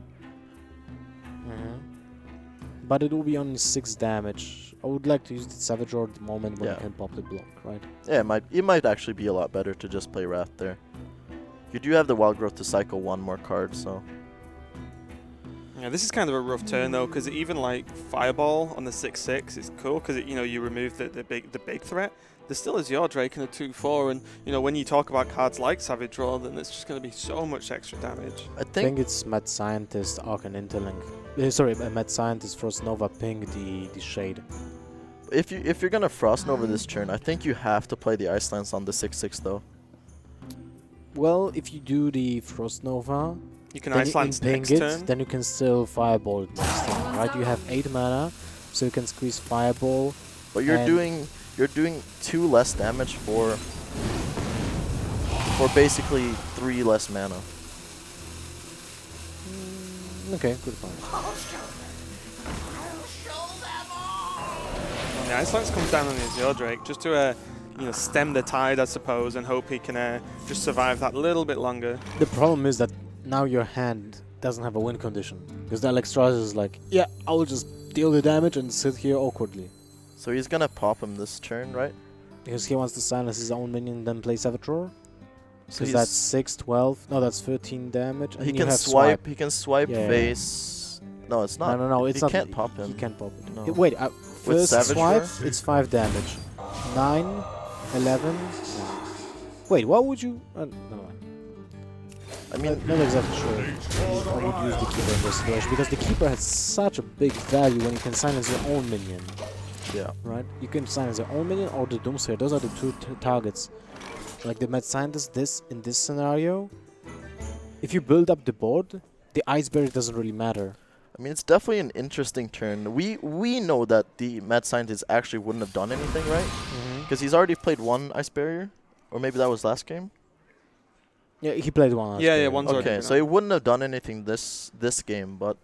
But it will be only 6 damage. I would like to use the Savage Roar at the moment when you Yeah. can pop the block, right? Yeah, it might actually be a lot better to just play Wrath there. You do have the Wild Growth to cycle one more card, so... Yeah, this is kind of a rough turn though, because even like Fireball on the 6/6 is cool because you remove the big threat. There still is your Drake and a 2/4, and when you talk about cards like Savage Roar, then it's just going to be so much extra damage. I I think think it's Mad Scientist, Arcane Interlink. Sorry, Mad Scientist, Frost Nova ping the Shade. if you're gonna Frost Nova this turn, I think you have to play the Icelands on the 6/6 though. Well, if you do the Frost Nova, You can then Icelands ping next it, turn. then you can still Fireball it next turn, right? You have 8 mana, so you can squeeze Fireball. But you're And- doing 2 less damage for basically 3 less mana. Okay, good point. The Icelands comes down on the Azure Drake just to stem the tide, I suppose, and hope he can just survive that little bit longer. The problem is that now your hand doesn't have a win condition. Because the Alexstrasza is like, yeah, I will just deal the damage and sit here awkwardly. So he's gonna pop him this turn, right? Because he wants to silence his own minion, then play Savage Roar. So Because that's 6, 12. No, that's 13 damage. And he you can have swipe. He can swipe Yeah. face. No, it's not. No, it's he not. can't pop him. He can't pop it. No. Wait, first Savage swipe, Roar? it's 5 damage. 9, 11. Wait, what would you... never mind. I mean, Not exactly sure. I would use the Keeper in this situation. Because the Keeper has such a big value when you can silence your own minion. yeah. Right? You can silence your own minion or the Doomsayer. Those are the two targets. Like the Mad Scientist, in this scenario, if you build up the board, the Ice Barrier doesn't really matter. I mean, it's definitely an interesting turn. We know that the Mad Scientist actually wouldn't have done anything, right? Because he's already played 1 Ice Barrier, or maybe that was last game. Yeah, he played one last Yeah, game. one's already Okay, been so out. he wouldn't have done anything this game, but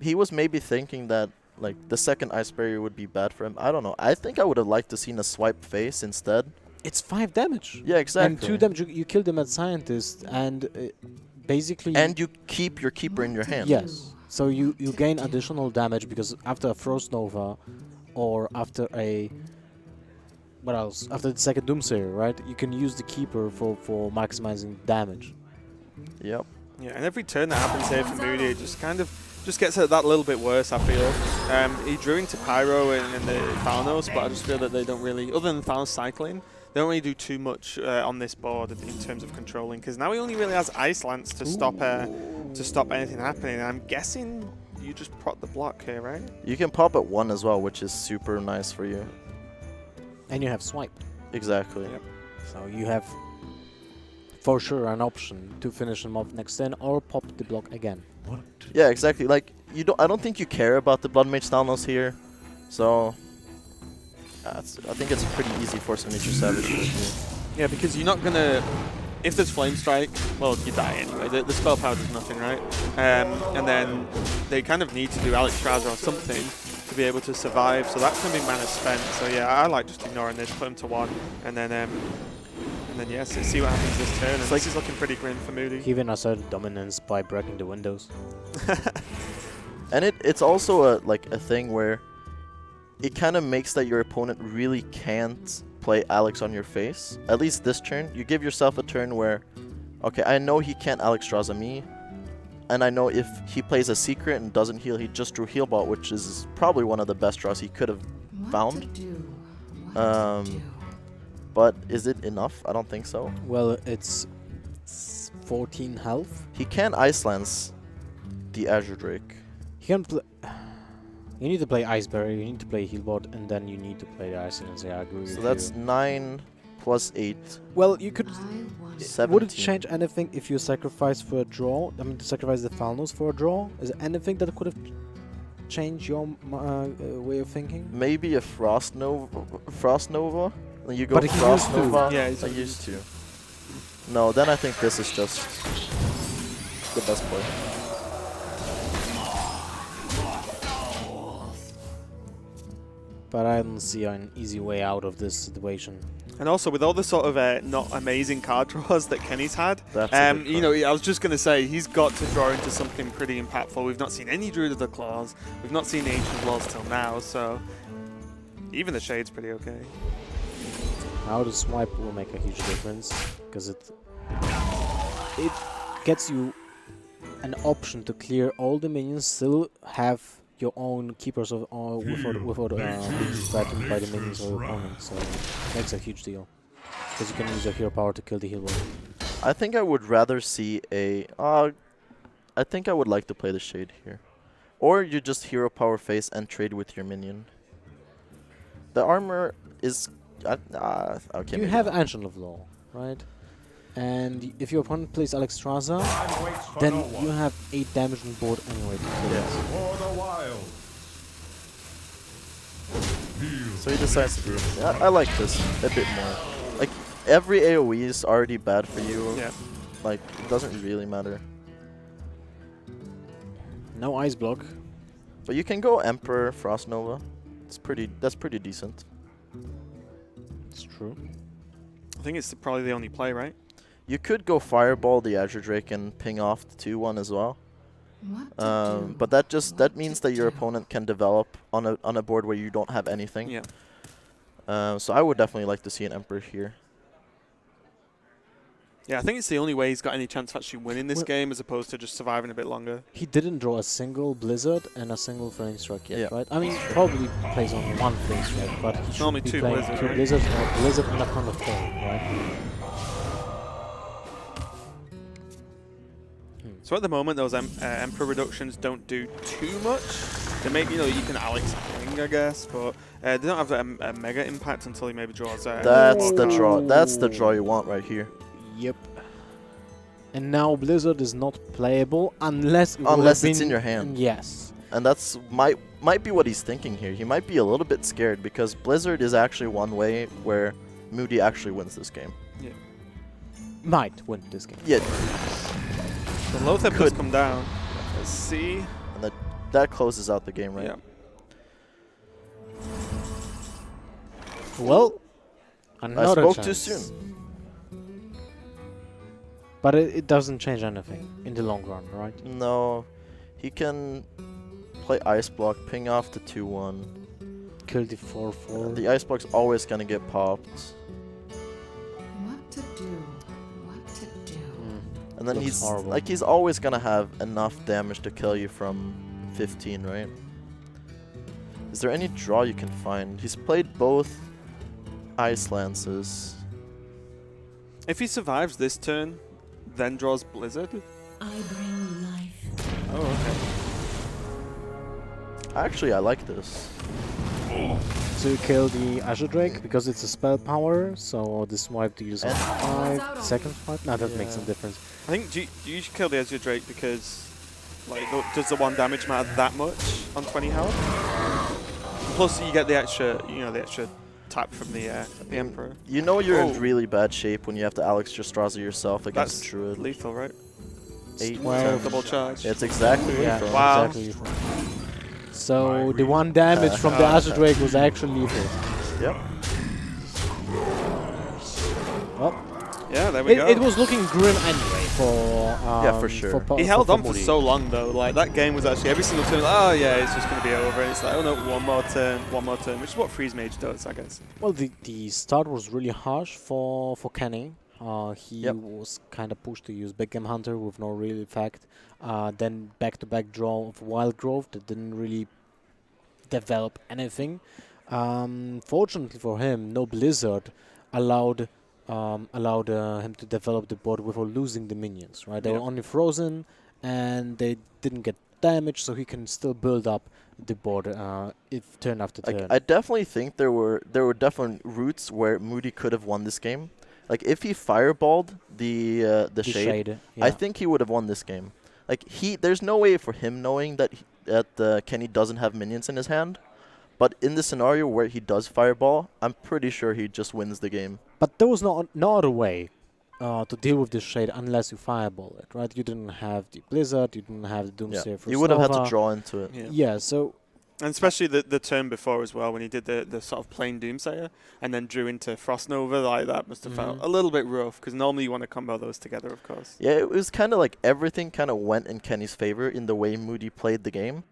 he was maybe thinking that like the second Ice Barrier would be bad for him. I don't know. I think I would have liked to seen a swipe face instead. It's 5 damage. Yeah, exactly. And 2 damage, you kill the Mad Scientist, and basically... And you keep your Keeper in your hand. Yes. So you gain additional damage because after a Frost Nova or after a... What else? After the second Doomsayer, right? You can use the Keeper for maximizing damage. Yep. Yeah, and every turn that happens here for MooDy, it just gets that little bit worse, I feel. He drew into Pyro and the Thanos, but I just feel that they don't really, other than Thanos cycling, they don't really do too much on this board in terms of controlling, because now he only really has Ice Lance to stop anything happening. I'm guessing you just prot the block here, right? You can pop at 1 as well, which is super nice for you. And you have Swipe. Exactly. Yep. So you have for sure an option to finish him off next turn or pop the block again. Yeah, exactly. Like I don't think you care about the Blood Mage Thanos here, so I think it's pretty easy Force of Nature Savage to do. Yeah, because you're not gonna. If there's Flame Strike, well, you die anyway. The spell power does nothing, right? And then they kind of need to do Alexstrasza or something to be able to survive. So that's gonna be mana spent. So yeah, I like just ignoring this, put him to 1, and then yes, see what happens this turn. And this is looking pretty grim for MooDy. Even asserted dominance by breaking the windows. And it's also a thing where it kind of makes that your opponent really can't play Alex on your face. At least this turn. You give yourself a turn where, okay, I know he can't Alexstrasza me, and I know if he plays a secret and doesn't heal, he just drew Heal Ball, which is probably one of the best draws he could have found. But is it enough? I don't think so. Well, it's 14 health. He can Ice Lance the Azure Drake. He can play. You need to play Ice Barrier, you need to play Healbot, and then you need to play the Ice Lance. Yeah, I agree with you. So that's 9 plus 8. Well, you could. 17. Would it change anything if you sacrifice for a draw? I mean, to sacrifice the Falnos for a draw? Is there anything that could have changed your way of thinking? Maybe a Frost Nova. Then you go But he Frost used to. Nova. Yeah, he's I used to. No, then I think this is just the best play. But I don't see an easy way out of this situation. And also, with all the sort of not amazing card draws that KeNnY's had, That's a good you know, I was just going to say, he's got to draw into something pretty impactful. We've not seen any Druid of the Claws. We've not seen the Ancient Laws till now, so even the Shade's pretty okay. Now the swipe will make a huge difference, because it gets you an option to clear all the minions, still have your own keepers of without being threatened by the minions of your opponent. So it makes a huge deal, because you can use your hero power to kill the heal wall. I think I would rather see a. I think I would like to play the Shade here, or you just hero power face and trade with your minion. The armor is. Okay. You have Ancient of Law, right? And if your opponent plays Alexstrasza, then you have 8 damage on board anyway to kill it. So he decides to do it. Yeah, I like this a bit more. Like, every AoE is already bad for you. Yeah. Like, it doesn't really matter. No Ice Block. But you can go Emperor, Frost Nova. That's pretty decent. It's true. I think it's probably the only play, right? You could go Fireball the Azure Drake and ping off the 2-1 as well. But that means that your opponent can develop on a board where you don't have anything. Yeah. So I would definitely like to see an Emperor here. Yeah, I think it's the only way he's got any chance of actually winning this game, as opposed to just surviving a bit longer. He didn't draw a single Blizzard and a single Flame Strike yet, Yeah. right? I mean, he probably plays only one Flame Strike, but he should Only be two playing Blizzards, two right? Blizzards or a Blizzard and a Pound of Flame, right? So at the moment, those Emperor reductions don't do too much. They make, you can Alex King, I guess, but they don't have a mega impact until he maybe draws. That's the draw. That's the draw you want right here. Yep. And now Blizzard is not playable unless It's in your hand. Yes. And that's might be what he's thinking here. He might be a little bit scared because Blizzard is actually one way where MooDy actually wins this game. Yeah. Might win this game. Yeah. The Lothar does come down. Let's see. And that closes out the game, right? Yeah. Well, I another spoke chance. too soon. But it doesn't change anything in the long run, right? No. He can play Ice Block, ping off the 2-1. Kill the 4/4. The Ice Block's always gonna get popped. What to do? What to do? And then Looks horrible. he's always gonna have enough damage to kill you from 15, right? Is there any draw you can find? He's played both Ice Lances. If he survives this turn, then draws Blizzard. I bring life. Oh, okay. Actually, I like this. So you kill the Azure Drake because it's a spell power, so the swipe deals on 5. Second swipe? No, that makes a difference. I think you should kill the Azure Drake because, like, does the 1 damage matter that much on 20 health? Plus, you get the extra, the extra tap from the Emperor. You know you're in really bad shape when you have to Alexstrasza yourself against That's Druid. lethal, right? 8, 12. 10. Double charge. Yeah, it's exactly lethal. Wow. Exactly. So the 1 damage from the Azure Drake was actually lethal. Yep. Well, Yeah, there we go. it was looking grim anyway. Yeah, for sure. He held on for MooDy. so long though. Like that game was actually every single turn. Oh yeah, it's just going to be over. And it's like, oh no, one more turn, which is what Freeze Mage does, I guess. Well, the start was really harsh for KeNnY. He was kind of pushed to use Big Game Hunter with no real effect. Then back-to-back draw of Wild Growth that didn't really develop anything. Fortunately for him, no Blizzard allowed him to develop the board without losing the minions. Right, they were only frozen, and they didn't get damage, so he can still build up the board if turn after turn. I definitely think there were definitely routes where MooDy could have won this game. Like if he fireballed the shade, I think he would have won this game. Like there's no way for him knowing that KeNnY doesn't have minions in his hand. But in the scenario where he does fireball, I'm pretty sure he just wins the game. But there was no other way to deal with this shade unless you fireball it, right? You didn't have the Blizzard, you didn't have the Doomsday for you would have had to draw into it. Yeah, so... And especially the turn before as well, when he did the sort of plain Doomsayer and then drew into Frost Nova, like that must have felt a little bit rough, because normally you want to combo those together, of course. Yeah, it was kind of like everything kind of went in KeNnY's favor in the way MooDy played the game.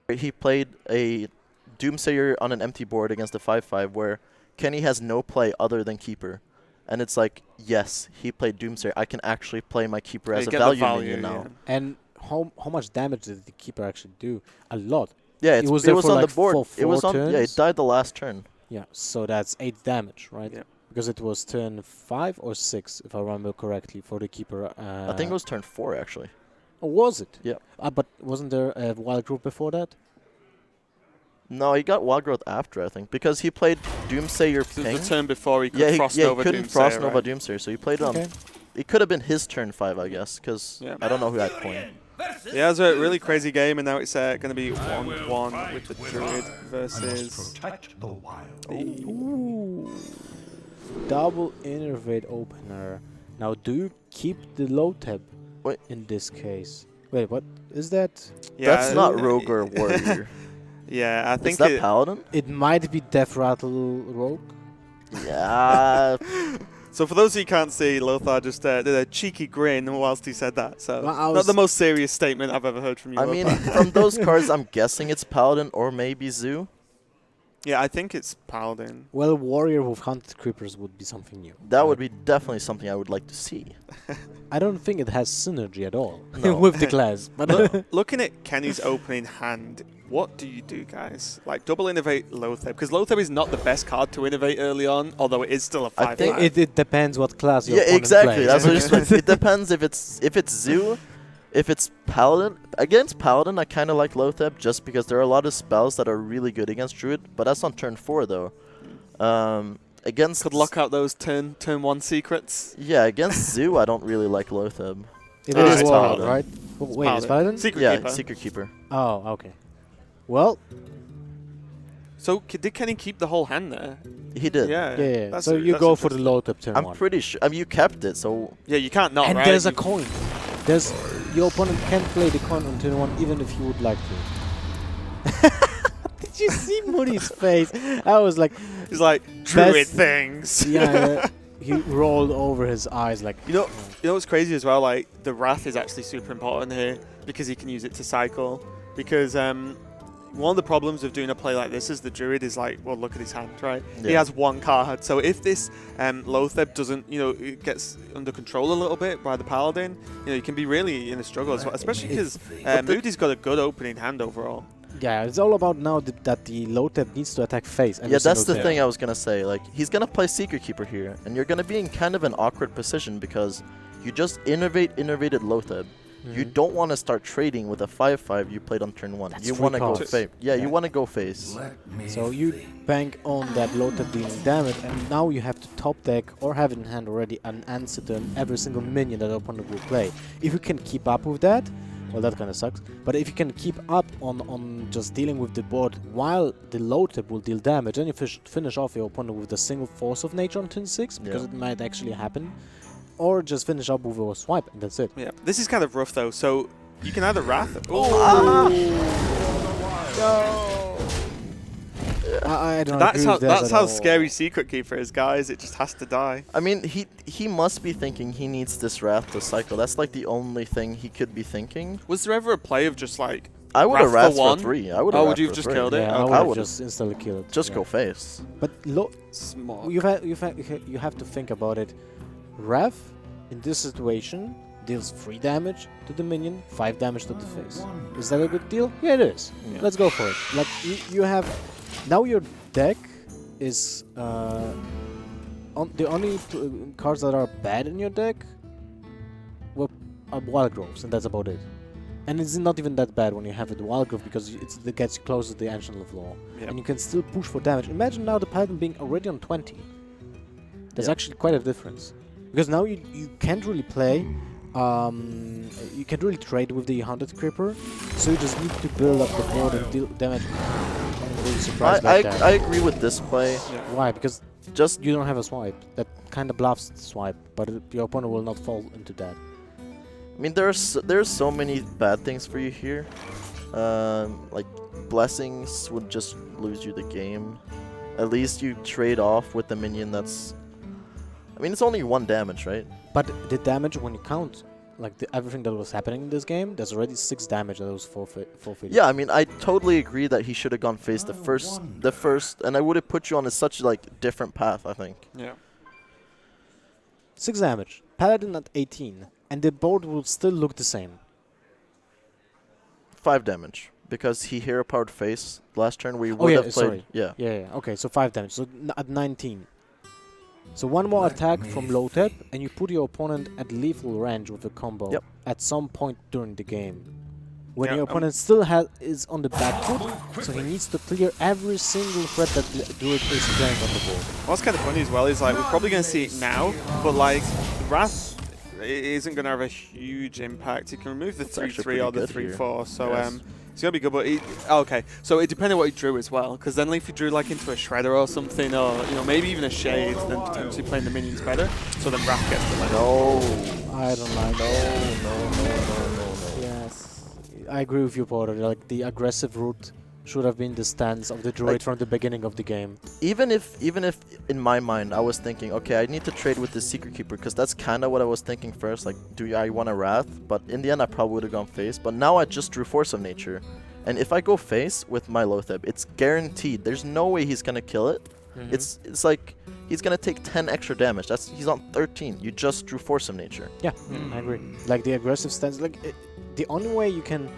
He played a Doomsayer on an empty board against a 5/5 where KeNnY has no play other than Keeper. And it's like, yes, he played Doomsayer. I can actually play my Keeper as a value minion now. And how much damage did the Keeper actually do? A lot. Yeah, it was on like the board. It was on. Turns. Yeah, it died the last turn. Yeah, so that's 8 damage, right? Yeah. Because it was turn 5 or 6, if I remember correctly, for the Keeper. I think it was turn 4 actually. Oh, was it? Yeah. But wasn't there a Wild Growth before that? No, he got Wild Growth after, I think, because he played Doomsayer Ping. The turn before he could Frost Nova he couldn't Doomsayer, Frost Nova right? Doomsayer, so he played on. It could have been his turn 5, I guess, because I don't know who had coin. Yeah, it was a really crazy game, and now it's going to be 1-1 with the Druid versus... Ooh. Double Innervate Opener. Now, do you keep the low tab in this case? Wait, what is that? Yeah, that's not Rogue or Warrior. Yeah, I think is that Paladin? It might be Death Rattle Rogue. Yeah. So for those who can't see, Lothar just did a cheeky grin whilst he said that. So not the most serious statement I've ever heard from you. I mean, from those cards, I'm guessing it's Paladin or maybe Zoo. Yeah, I think it's Paladin. Well, Warrior with Hunted Creepers would be something new. That would be definitely something I would like to see. I don't think it has synergy at all no. with the class. But looking at KeNnY's opening hand, what do you do, guys? Like double innovate Lothar, because Lothar is not the best card to innovate early on, although it is still a 5/5. I think it depends what class your opponent exactly. plays. That's what I just it depends if it's Zoo, if it's Paladin. Against Paladin, I kind of like Lothar just because there are a lot of spells that are really good against Druid, but that's on turn 4 though. Against could lock out those turn 1 secrets. Yeah, against Zoo, I don't really like Lothar. It is Paladin, Paladin, right? Wait, it's Paladin? Secret Keeper. Secret Keeper. Oh, okay. Well, so did KeNnY keep the whole hand there? He did. Yeah. So you go for the low top turn 1. I'm pretty sure. I mean, you kept it, so yeah, you can't not. And right? there's a coin. Your opponent can play the coin on turn 1, even if you would like to. Did you see MooDy's face? I was like, he's like Druid things. Yeah, he rolled over his eyes like. You know what's crazy as well? Like the Wrath is actually super important here because he can use it to cycle. Because one of the problems of doing a play like this is the Druid is like, well, look at his hand, right? Yeah. He has 1 card. So if this Lothar doesn't, it gets under control a little bit by the Paladin, you can be really in a struggle as well, especially because MooDy's got a good opening hand overall. Yeah, it's all about now that the low tab needs to attack face. Yeah, that's the thing I was going to say. Like, he's going to play Secret Keeper here, and you're going to be in kind of an awkward position because you just innovated low tab. You don't want to start trading with a 5/5 you played on turn 1. That's you want to go face. Yeah, you want to go face. So you bank on that low tab dealing damage, and now you have to top deck or have in hand already an answer to every single minion that the opponent will play. If you can keep up with that, well, that kind of sucks. But if you can keep up on just dealing with the board while the low tab will deal damage, then you finish off your opponent with a single Force of Nature on turn 6, because it might actually happen. Or just finish up with a swipe, and that's it. Yeah, this is kind of rough though. So you can either Wrath. No. I don't That's agree how with that that's at how all. scary Secret Keeper is, guys. It just has to die. I mean, he must be thinking he needs this Wrath to cycle. That's like the only thing he could be thinking. Was there ever a play of just like I would have Wrath Wrath for one? for 3. I would have. Oh, would you have just killed it? Yeah, Okay. I I would would've just instantly killed it. Just yeah. go face. But look, Smart. you have to think about it. Rev, in this situation, deals 3 damage to the minion, 5 damage to the face. Is that a good deal? Yeah, it is. Yeah. Let's go for it. Like you have now your deck is on the only cards that are bad in your deck are Wild Growths, and that's about it. And it's not even that bad when you have it Wild Growth because it gets you closer to the Ancient of Law. Yep. And you can still push for damage. Imagine now the Paladin being already on 20. There's Yeah. actually quite a difference. Because now you can't really play, you can't really trade with the Haunted Creeper, so you just need to build up the board and deal damage. I'm really surprised by that. I agree with this play. Why? Because Just you don't have a swipe. That kind of bluffs the swipe, but your opponent will not fall into that. I mean, there's so many bad things for you here. Like blessings would just lose you the game. At least you trade off with the minion that's. I mean, it's only 1 damage, right? But the damage when you count, like everything that was happening in this game, there's already 6 damage that was forfeited. Yeah, I mean, I totally agree that he should have gone face the first, and I would have put you on a such like different path. I think. Yeah. 6 damage. Paladin at 18, and the board will still look the same. 5 damage because he hero powered face last turn. We Oh, would yeah, have played. sorry. Yeah. Yeah. Okay, so 5 damage. So at 19. So 1 more attack from low tap, and you put your opponent at lethal range with a combo Yep. at some point during the game. When Yeah, your opponent still is on the back foot, so he needs to clear every single threat that the Druid is playing on the board. What's kind of funny as well is like we're probably going to see it now, but like Wrath isn't going to have a huge impact. You can remove the 3/3 or the 3/4, so Yes. it's going to be good. But okay, so it depended on what he drew as well, because then if he drew like into a Shredder or something, or maybe even a Shade, then potentially playing the minions better. So then Wrath gets the No. I don't like No. Yes. I agree with you, Porter. Like, the aggressive route should have been the stance of the Druid Like, from the beginning of the game. Even if in my mind I was thinking, okay, I need to trade with the Secret Keeper because that's kind of what I was thinking first. Like, do I want a Wrath? But in the end, I probably would have gone face. But now I just drew Force of Nature, and if I go face with my Lotheb, it's guaranteed. There's no way he's gonna kill it. It's like he's gonna take 10 extra damage. He's on 13. You just drew Force of Nature. Yeah, I agree. Like, the aggressive stance, like, the only way you can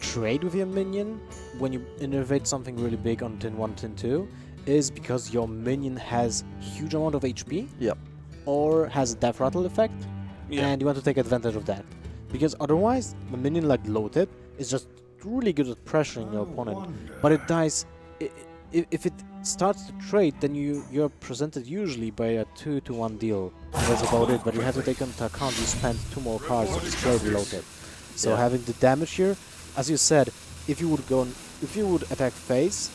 trade with your minion when you innovate something really big on Tin 1, Tin 2 is because your minion has huge amount of HP. Yep. Or has a Death Rattle effect. Yeah. And you want to take advantage of that. Because otherwise, a minion like Loaded is just really good at pressuring your opponent. But it dies. If it starts to trade, then you're presented usually by a 2-to-1 deal. And that's about it. But you have to take into account you spent 2 more cards to trade Loaded. So having the damage here, as you said, if you would attack face,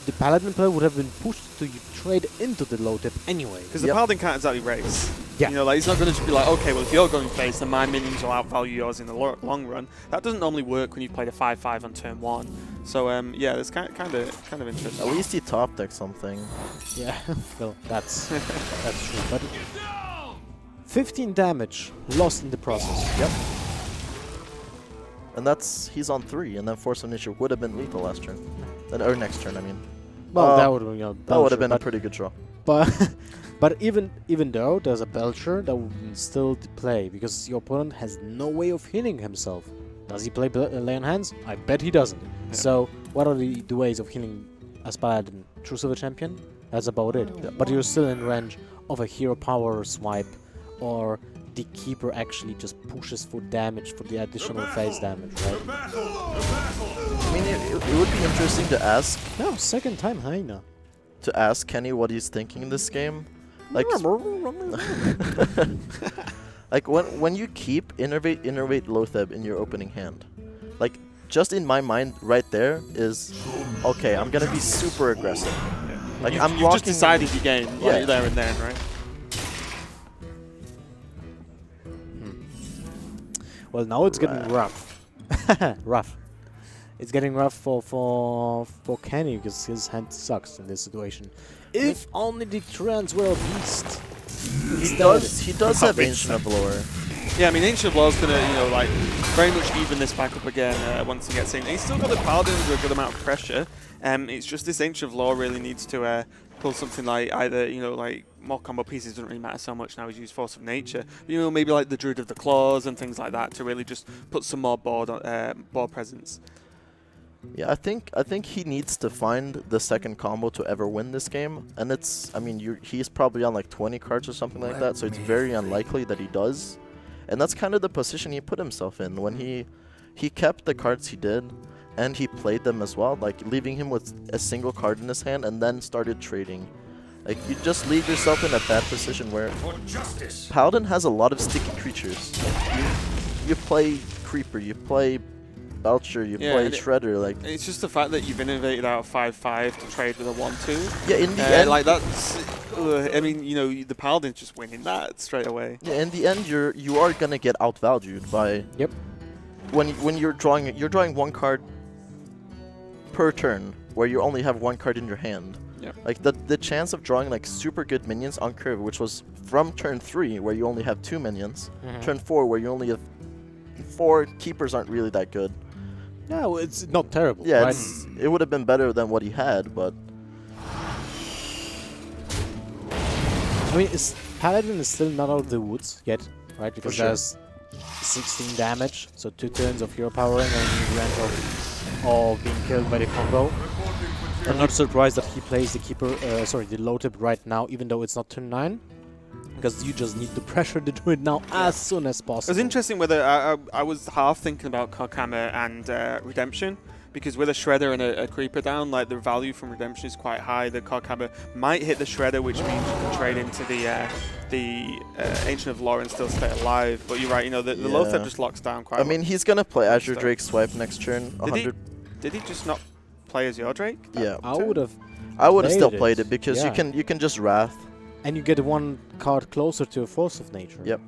the Paladin player would have been pushed to trade into the low tip anyway. Because the Paladin can't exactly race. Yeah. Like he's not going to just be like, okay, well if you're going face, then my minions will outvalue yours in the long run. That doesn't normally work when you played a 5/5 on turn 1. So yeah, that's kind of interesting. At least he top decked something. Yeah, well, that's true. But 15 damage lost in the process. Yep. And he's on 3, and then Force of Nature would have been lethal last turn. Or next turn, I mean. Well, that would have been a pretty good draw. But even though there's a Belcher, that would still play because your opponent has no way of healing himself. Does he play Lay on Hands? I bet he doesn't. Yeah. So what are the ways of healing as Paladin? True Silver Champion? That's about it. Yeah. But you're still in range of a hero power swipe, or the Keeper actually just pushes for damage for the additional phase damage, right? I mean, it would be interesting to ask. No, second time Hyena. To ask KeNnY what he's thinking in this game. Like, like when you keep Innervate Lotheb in your opening hand, like, just in my mind right there is, okay, I'm gonna be super aggressive. Yeah. Like, you've just decided your game right there and then, right? Well, now it's getting rough. Rough. It's getting rough for KeNnY because his hand sucks in this situation. If only the trends were a beast. He does have Ancient of Lore. Yeah, I mean, Ancient of Lore is going to, you know, like, very much even this back up again once he gets in. He's still got the Paladin under a good amount of pressure. It's just this Ancient of Lore really needs to pull something like either, you know, like, more combo pieces doesn't really matter so much now. He's used Force of Nature. But, you know, maybe like the Druid of the Claws and things like that to really just put some more board presence. Yeah, I think he needs to find the second combo to ever win this game, and it's, I mean, he's probably on like 20 cards or something like that, so it's very unlikely that he does. And that's kind of the position he put himself in when he kept the cards he did, and he played them as well, like leaving him with a single card in his hand and then started trading. Like, you just leave yourself in a bad position where Paladin has a lot of sticky creatures. Like, you play Creeper, you play Belcher, you play Shredder, like... It's just the fact that you've innovated out of 5-5 to trade with a 1-2. Yeah, in the end... Like, that's... I mean, you know, the Paladin's just winning that straight away. Yeah, in the end, you are gonna get outvalued by... Yep. When you're drawing one card per turn, where you only have one card in your hand. Yep. Like, the chance of drawing, like, super good minions on curve, which was from turn 3, where you only have 2 minions, turn 4, where you only have 4, keepers aren't really that good. No, it's not terrible. Yeah, right? it would have been better than what he had, but... I mean, Paladin is still not out of the woods yet, right? Because sure. there's 16 damage, so 2 turns of hero powering and the range of being killed by the combo. I'm not surprised that he plays the the low tip right now, even though it's not turn 9. Because you just need the pressure to do it now as soon as possible. It was interesting whether I was half thinking about Cockhammer and Redemption, because with a Shredder and a Creeper down, like the value from Redemption is quite high. The Cockhammer might hit the Shredder, which means you can trade into the Ancient of Lore and still stay alive. But you're right, you know, the Lothar just locks down quite. I mean, he's gonna play Azure Drake Swipe next turn. Did he just not play as your Drake? Yeah, I would have. I would have still played it because you can just Wrath. And you get one card closer to a Force of Nature. Yep.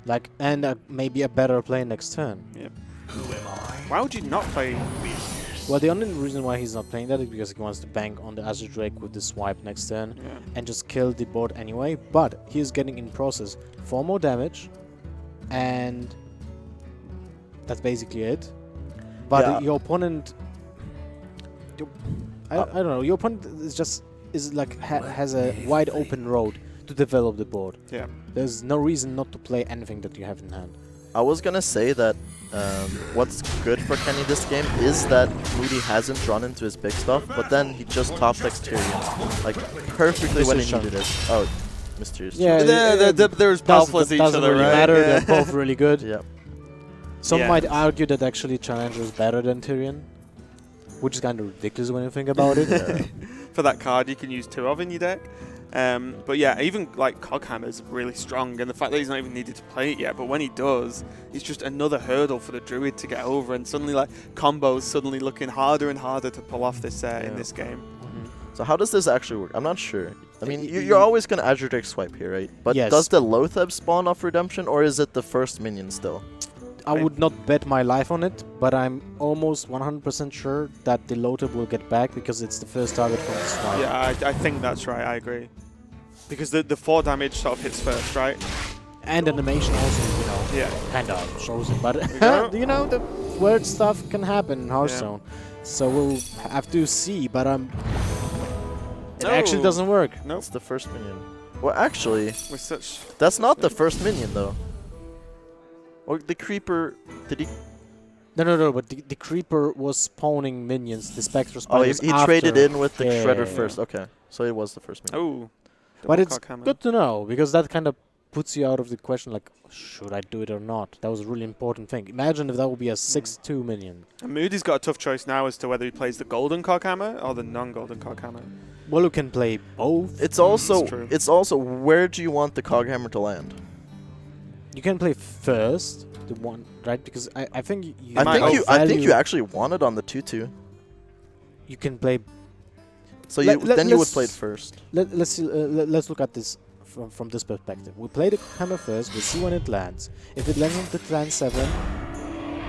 Like, and maybe a better play next turn. Yep. Why would you not play? Well, the only reason why he's not playing that is because he wants to bank on the Azure Drake with the swipe next turn and just kill the board anyway. But he is getting in process 4 more damage, and that's basically it. But your opponent, I don't know. Your opponent has a wide open road to develop the board. Yeah. There's no reason not to play anything that you have in hand. I was gonna say that what's good for KeNnY this game is that MooDy hasn't drawn into his big stuff, but then he just top decks Tyrion, like perfectly when he needed it. Oh, Mysterious. Yeah, they're as powerful as each other, really right? matter. Yeah. They're both really good. Yeah. Some might argue that actually Challenger is better than Tyrion, which is kind of ridiculous when you think about it. For that card, you can use 2 of in your deck. But yeah, even like Coghammer's really strong, and the fact that he's not even needed to play it yet, but when he does, it's just another hurdle for the Druid to get over, and suddenly like combos suddenly looking harder and harder to pull off this in this game. So how does this actually work? I'm not sure. I mean, you're always gonna Azure Drake Swipe here, right? But does the Lothar spawn off Redemption, or is it the first minion still? I would not bet my life on it, but I'm almost 100% sure that the Lothar will get back because it's the first target from the swipe. Yeah, I think that's right. I agree. Because the 4 damage sort of hits first, right? And animation also, you know, kind of shows it. But, you know, the weird stuff can happen in Hearthstone. So we'll have to see, but it actually doesn't work. No, it's the first minion. Well, actually, with that's not the first minion, though. Or the Creeper, did he... No, but the Creeper was spawning minions, the Spectre spiders. Oh, he traded in with the Shredder first. Okay, so it was the first minion. Oh. But it's good to know, because that kind of puts you out of the question, like, should I do it or not? That was a really important thing. Imagine if that would be a 6-2 minion. And MooDy's got a tough choice now as to whether he plays the golden Coghammer or the non-golden Coghammer. Well, you can play both. It's also where do you want the Coghammer to land? You can play first, the one, right? Because I think I think you actually want it on the 2/2. You can play. So then you would play it first. Let's look at this from this perspective. We play the hammer first. We see when it lands. If it lands on the turn 7,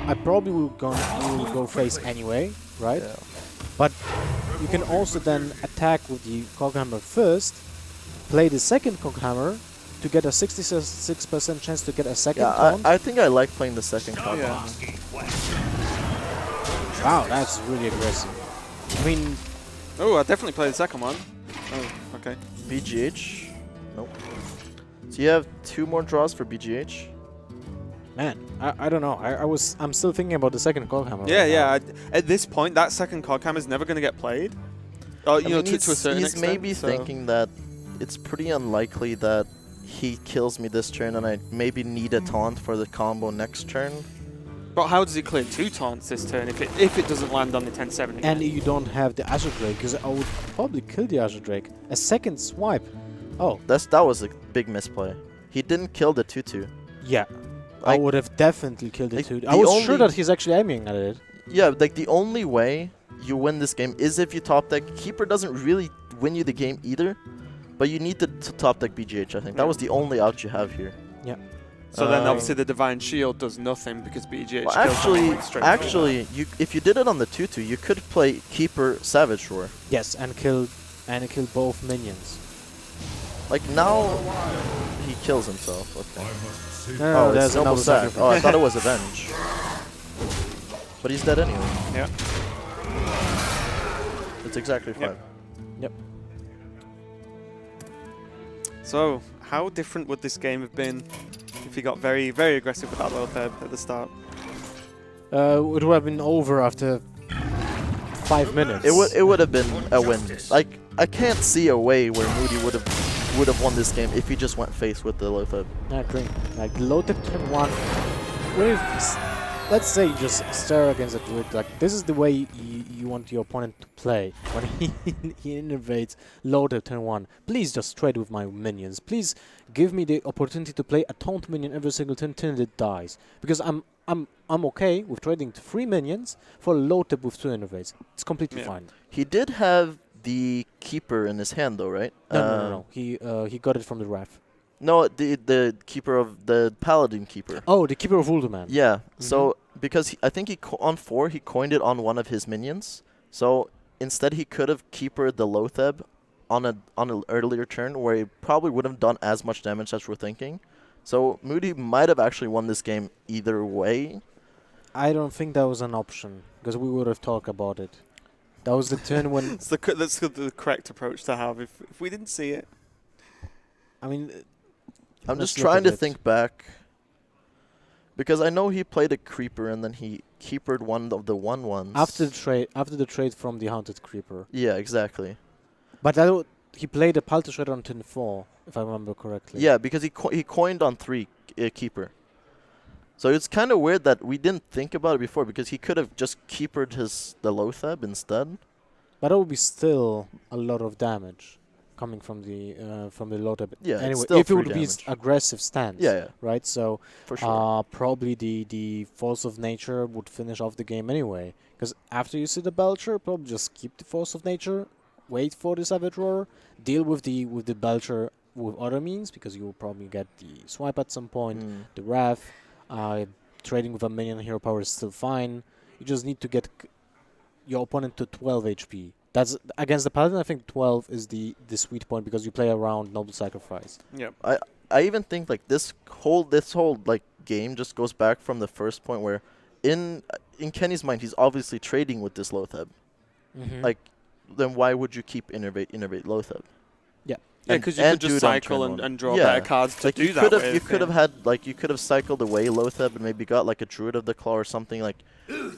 I probably will go face anyway, right? Yeah. But you can also then attack with the Coghammer first, play the second Coghammer to get a 66% chance to get a second taunt. I think I like playing the second card. Yeah. Wow, that's really aggressive. I mean, Oh, I definitely play the second one. Oh, okay. BGH? Nope. So you have 2 more draws for BGH? man, I don't know. I'm still thinking about the second Coghammer. Yeah, right yeah. At this point, that second Coghammer is never going to get played. Oh, you know, to a certain he's extent. maybe thinking that it's pretty unlikely that he kills me this turn and I maybe need a taunt for the combo next turn. But how does he clear 2 taunts this turn if it doesn't land on the 10-7 again? And you don't have the Azure Drake, because I would probably kill the Azure Drake. A second swipe. Oh. That was a big misplay. He didn't kill the 2-2. Yeah. I would have definitely killed the like, 2. the I was only- sure that he's actually aiming at it. Yeah, like the only way you win this game is if you top deck. Keeper doesn't really win you the game either, but you need to top deck BGH, I think. That was the only out you have here. Yeah. So then obviously the Divine Shield does nothing because BGH Well, kills someone straight away. actually, if you did it on the 2-2, you could play Keeper Savage Roar. Yes, and kill both minions. Like now, he kills himself. Okay. No, Oh, there's it's Noble another Sack. sacrifice. Oh, I thought it was Avenge. But he's dead anyway. Yeah. It's exactly fine. Yep. So, how different would this game have been if he got very, very aggressive with that Lotheb at the start? It would have been over after 5 minutes. It would have been a win. Like I can't see a way where MooDy would have won this game if he just went face with the Lotheb. I agree. Like loaded turn 1. With, let's say you just stare against a druid. Like this is the way you want your opponent to play when he innovates loaded turn 1. Please just trade with my minions. Please give me the opportunity to play a taunt minion every single turn till it dies. Because I'm okay with trading 3 minions for a low tip with 2 innovates. It's completely fine. He did have the Keeper in his hand though, right? No. He got it from the ref. No, the Keeper of the Paladin Keeper. Oh, the Keeper of Ulduman. Yeah. So because I think on 4 he coined it on one of his minions. So instead he could have Keepered the Lotheb on an earlier turn where he probably wouldn't have done as much damage as we're thinking. So MooDy might have actually won this game either way. I don't think that was an option because we would have talked about it. That was the turn when That's the correct approach to have if we didn't see it. I mean. I'm Let's just look trying at to it. think back. Because I know he played a Creeper and then he Keepered one of the 1/1s. After the trade from the Haunted Creeper. Yeah, exactly. But he played a Palter Shredder on turn 4, if I remember correctly. Yeah, because he coined on 3 Keeper. So it's kind of weird that we didn't think about it before because he could have just Keepered the Lotheb instead. But that would be still a lot of damage coming from the Lotheb. Yeah, it's anyway, still if it 3 would be damage. aggressive stance. Yeah. Right, so For sure. probably the Force of Nature would finish off the game anyway. Because after you see the Belcher, probably just keep the Force of Nature, wait for the Savage Roar, deal with the Belcher with other means, because you will probably get the swipe at some point, the Wrath, trading with a minion hero power is still fine. You just need to get your opponent to 12 HP. That's against the Paladin. I think 12 is the sweet point because you play around Noble Sacrifice. Yep. I even think like this whole like game just goes back from the first point where in KeNnY's mind he's obviously trading with this Lotheb. Like then why would you keep innervate Lotheb? Yeah, because you and could just do it on cycle turn 1. and draw Yeah. better cards to Like do you that could have with. you could have had like you could have cycled away Lotheb and maybe got like a Druid of the Claw or something like,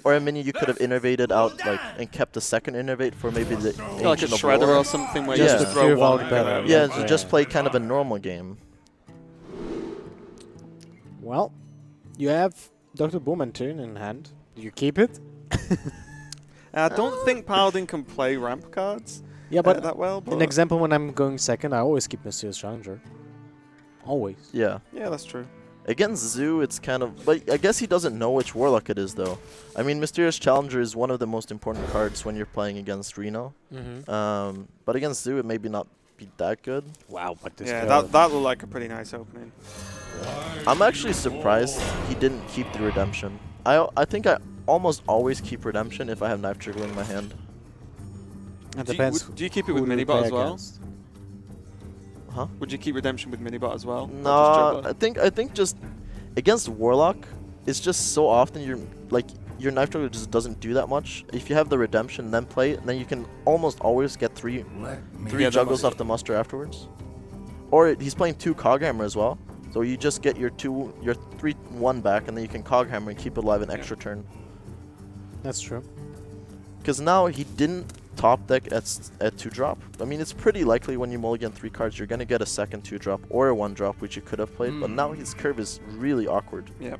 or a minion you could have innervated out like and kept a second innervate for maybe the Yeah, like a Ancient of Shredder War. or something where Just you to just throw clear one. out better. Yeah, Yeah. to just play kind of a normal game. Well, you have Dr. Bowman-Toon in hand. Do you keep it? I don't think Paladin can play ramp cards Yeah, but that well. But an example when I'm going second, I always keep Mysterious Challenger. Always. Yeah. yeah, that's true. Against Zoo, it's kind of... But I guess he doesn't know which Warlock it is, though. I mean, Mysterious Challenger is one of the most important cards when you're playing against Reno. But against Zoo, it maybe not be that good. Wow, but this Yeah, card. that looked like a pretty nice opening. I'm actually surprised he didn't keep the Redemption. I think I almost always keep Redemption if I have Knife Juggler in my hand. It depends. Do you keep it who with do you Minibot play as well? against. Huh? Would you keep Redemption with Minibot as well? No, I think just against Warlock, it's just so often your Knife Juggler just doesn't do that much. If you have the Redemption and then play it, then you can almost always get three juggles off the muster afterwards. Or he's playing 2 Coghammer as well, so you just get your 3/1 back, and then you can Coghammer and keep it alive an extra turn. That's true. Because now he didn't top deck at 2-drop. I mean, it's pretty likely when you mulligan 3 cards, you're gonna get a second 2-drop or a 1-drop, which you could have played. But now his curve is really awkward. Yep.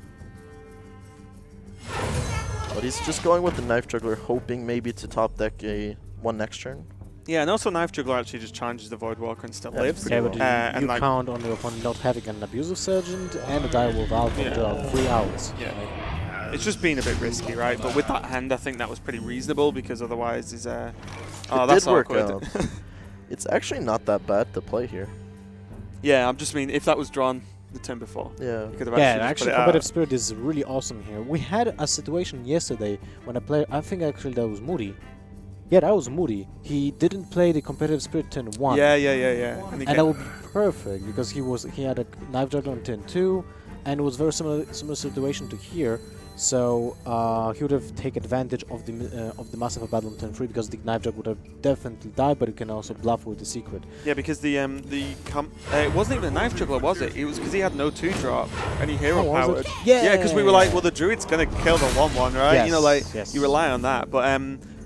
But he's just going with the Knife Juggler, hoping maybe to top deck a 1 next turn. Yeah, and also Knife Juggler actually just challenges the Void Walker and still lives. Yeah, but and you like count on your opponent not having an Abusive Sergeant and a Direwolf Alpha for 3 hours. Yeah. Right? It's just being a bit risky, right? But with that hand, I think that was pretty reasonable because otherwise is It that's did work awkward. out. It's actually not that bad to play here. Yeah, I'm just mean if that was drawn the turn before. Yeah. You could have Yeah, just actually, put it Competitive out. Spirit is really awesome here. We had a situation yesterday when a player, I think actually that was MooDy. Yeah, that was MooDy. He didn't play the Competitive Spirit turn 1. Yeah. And And that would be perfect because he had a Knife Juggler on turn 2, and it was very similar situation to here. So he would have taken advantage of the Massive Battle on turn 3 because the Knife Juggler would have definitely died, but it can also bluff with the secret. Yeah, because it wasn't even a Knife Juggler, was it? It was because he had no 2-drop and he hero was powered. it? Yeah, because we were like, well, the Druid's gonna kill the 1/1, right? Yes, You know, like yes. you rely on that, but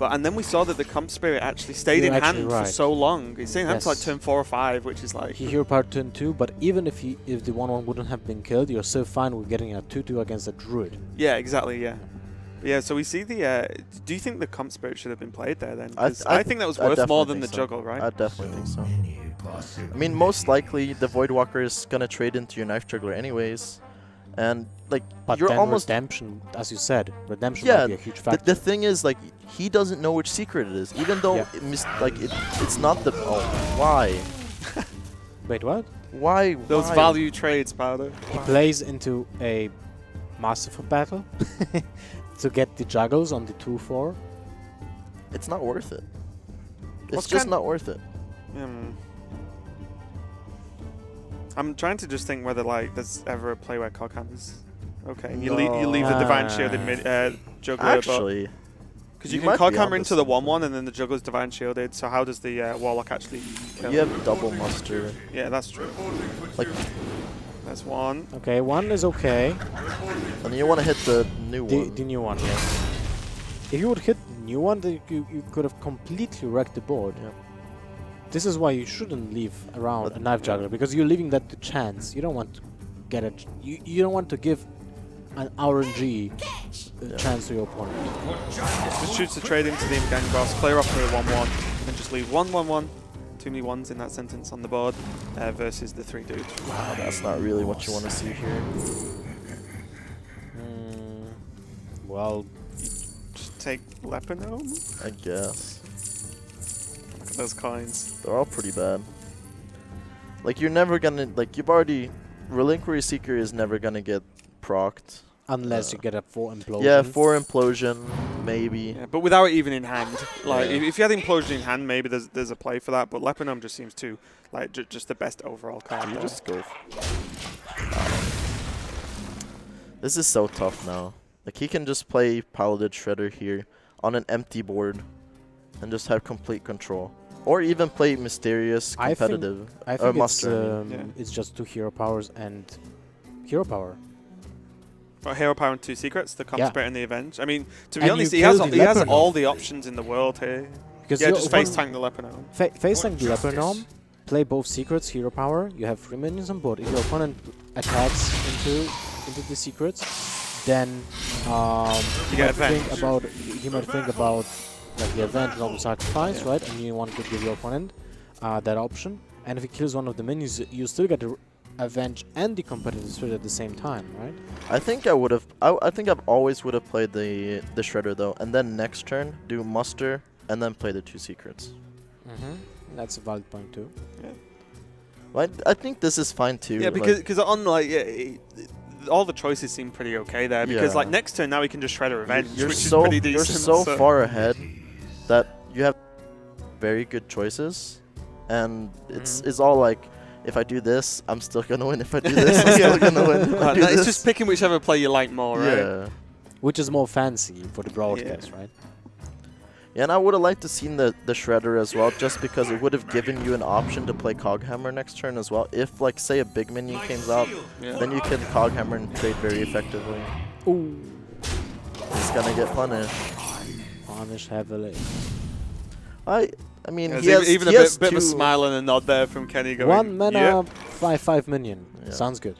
and then we saw that the Comp Spirit actually stayed You're in actually hand right. for so long. It stayed in hand for like Yes. turn 4 or 5, which is like He hero powered turn 2, but even if the 1/1 wouldn't have been killed, you're still fine with getting a 2/2 against a Druid. yeah, exactly, yeah. Yeah, so we see the. Do you think the Comp Spirit should have been played there then? 'Cause I think that was I worth more definitely than the think so. Juggle, right? I definitely think so. I mean, most likely the Void Walker is gonna trade into your Knife Juggler anyways, and like But you're then almost Redemption, as you said, Redemption yeah. might be a huge factor. The thing is, like, he doesn't know which secret it is, even though it's not the why Wait, what? why Those why? value trades, Powder. He plays into a Massive Battle to get the juggles on the 2/4. It's not worth it. It's What's just kind- not worth it. I'm trying to just think whether like there's ever a play where Coghammer's okay. You leave the Divine Shielded Juggler, Actually, because you you can might be Coghammer onto into the something. 1/1 and then the Juggler's Divine Shielded. So how does the Warlock actually kill? you have double muster. Yeah, that's true. Like, That's one. Okay, 1 is okay. and you want to hit the new one. The new one, yes. If you would hit the new one, then you could have completely wrecked the board. Yeah. This is why you shouldn't leave around But- a Knife Juggler, because you're leaving that to chance. You don't want to get it. You don't want to give an RNG chance to your opponent. Just choose to trade into the Gang Boss, clear off the 1/1, and just leave 1/1/1. Too many ones in that sentence on the board versus the 3 dudes. Wow, that's not really what you want to see here. Well, Just take Lepinome. I guess Look at those coins. they're all pretty bad. Like, you're never gonna you've already Relinquisher Seeker is never gonna get procced. unless you get a 4 implosion. Yeah, 4 implosion, maybe. Yeah, but without it even in hand. Like, Yeah. if you had Implosion in hand, maybe there's a play for that. But Lepinome just seems to like just the best overall card. You there. just go. This is so tough now. Like, he can just play Paladin Shredder here on an empty board and just have complete control. Or even play Mysterious I think- competitive. I think Muster. Yeah. it's just 2 hero powers and hero power. Or Hero Power and 2 Secrets, the Comp Yeah. Spirit and the Avenge. I mean, to be And honest, you he has kill the he has Lepinome. all the options in the world here. Because Yeah, your just face opponent- tank the Lepinome. Face tank the Lepinome, play both secrets, hero power, you have 3 minions on board. If your opponent attacks into the secrets, then he get might think advantage. about like the event and all the sacrifice, right? And you want to give your opponent that option. And if he kills one of the minions, you still get the avenge and the competitive spirit at the same time, right? I think I would have. I think I've always would have played the Shredder though, and then next turn do Muster and then play the 2 secrets. That's a valid point too. Yeah. Well, I think this is fine too. Yeah, like- because on like all the choices seem pretty okay there because like next turn now he can just shred a revenge, You're which so, is pretty decent. You're so far ahead that you have very good choices, and it's all like, if I do this, I'm still gonna win. If I do this, I'm still gonna win. It's just picking whichever play you like more, right? Yeah. Which is more fancy for the broadcast, right? Yeah, and I would have liked to seen the Shredder as well, just because it would have given you an option to play Coghammer next turn as well. If, like, say a big minion came out, then you can Coghammer and trade very effectively. Ooh. He's gonna get punished. Punish heavily. I mean, Yeah, he has, even he a has bit of a two- smile and a nod there from KeNnY going, 1 mana, "Yep." 5/5 minion. Yeah. Sounds good.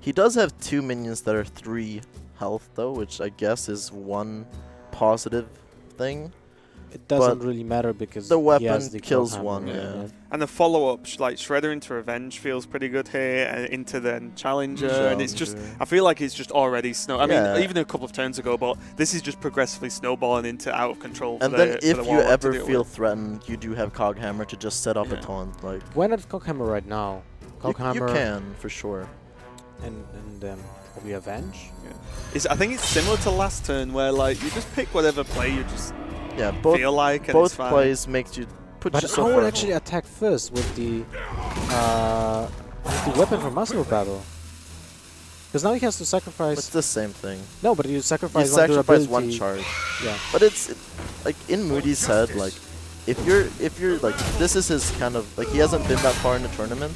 He does have 2 minions that are 3 health, though, which I guess is one positive thing. It doesn't But really matter because the he weapon has the kills Coghammer, one, yeah. And the follow-up, like Shredder into Revenge, feels pretty good here, and into the Challenger, and it's just, I feel like it's just already I mean, even a couple of turns ago, but this is just progressively snowballing into out of control. And then if you ever feel threatened, you do have Coghammer to just set up a taunt. Like, why not Coghammer right now? Coghammer. You can, for sure. And probably Avenge? Yeah. I think it's similar to last turn, where like you just pick whatever play you just feel like, and both it's fine. plays makes you put But yourself I would far. actually attack first with the weapon from Muscle Battle. Because now he has to sacrifice. It's the same thing. No, but you sacrifice You one sacrifice durability. one charge. Yeah. But it's like in MooDy's head, like if you're like, this is his kind of like, he hasn't been that far in the tournament.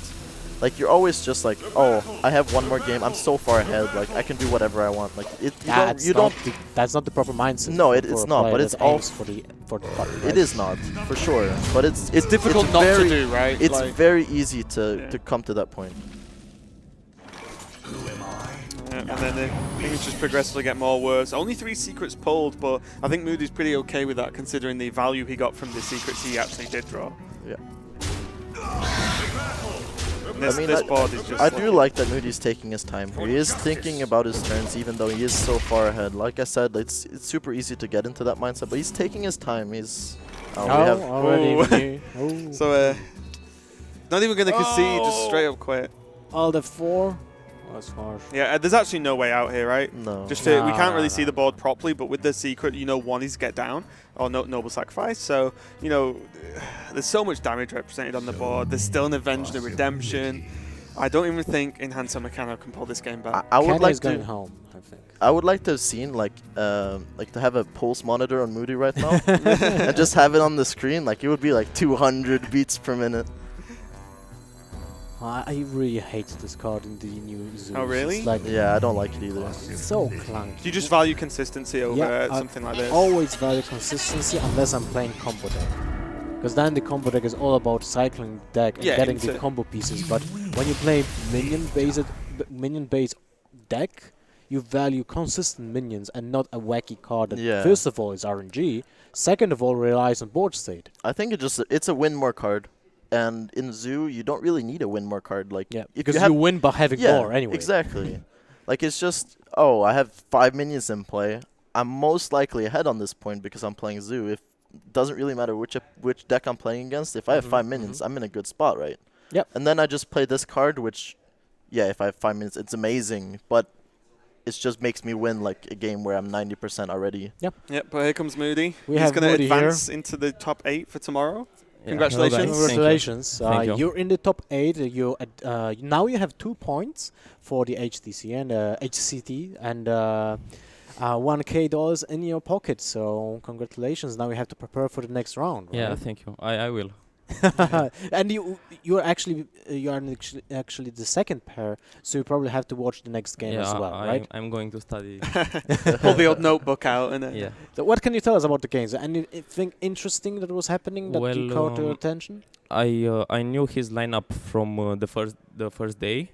Like, you're always just like, oh, I have one more game. I'm so far ahead. Like, I can do whatever I want. Like, That's not the proper mindset. No, it's not. But it's all for the button. It is not, for sure. But it's difficult it's not very, to do, right? It's like, very easy to come to that point. And then things just progressively get more worse. Only 3 secrets pulled, but I think MooDy's pretty okay with that, considering the value he got from the secrets he actually did draw. Yeah. This board is just I do like that MooDy's taking his time. He is thinking about his turns, even though he is so far ahead. Like I said, it's super easy to get into that mindset, but he's taking his time. He's already. So not even gonna concede, just straight up quit. All the 4. That's harsh. Yeah, there's actually no way out here, right? No. Just we can't really see the board properly, but with the secret, one is get down or noble sacrifice. So there's so much damage represented on the board. There's still an Avenge, the Redemption. I don't even think Enhancer Mechano can pull this game back. I would like going home, I think. I would like to have seen like to have a pulse monitor on MooDy right now and just have it on the screen. Like, it would be like 200 beats per minute. I really hate this card in the new Zeus. Oh, really? It's like, yeah, I don't like it either. It's so clunky. Do you just value consistency over something like this? I always value consistency unless I'm playing combo deck. Because then the combo deck is all about cycling deck and getting the combo pieces. But when you play minion-based deck, you value consistent minions and not a wacky card that first of all is RNG, second of all relies on board state. I think it's a win more card. And in Zoo, you don't really need a win more card. Like, because you win by having more anyway. Exactly. Like, it's just, oh, I have 5 minions in play. I'm most likely ahead on this point because I'm playing Zoo. It doesn't really matter which deck I'm playing against. If I have 5 minions, I'm in a good spot, right? Yep. And then I just play this card, which, if I have 5 minutes, it's amazing. But it just makes me win like a game where I'm 90% already. Yep, but here comes MooDy. He's going to advance into the top 8 for tomorrow. Yeah. Congratulations. Congratulations. Thank you. You're in the top 8. Now you have 2 points for the HTC and HCT and $1K in your pocket. So congratulations. Now you have to prepare for the next round. Right? Yeah, thank you. I will. And you're actually the second pair, so you probably have to watch the next game as well, right? I'm going to study. Pull the old notebook out and yeah. So what can you tell us about the games? Anything interesting that was happening that you caught your attention? I knew his lineup from the first day,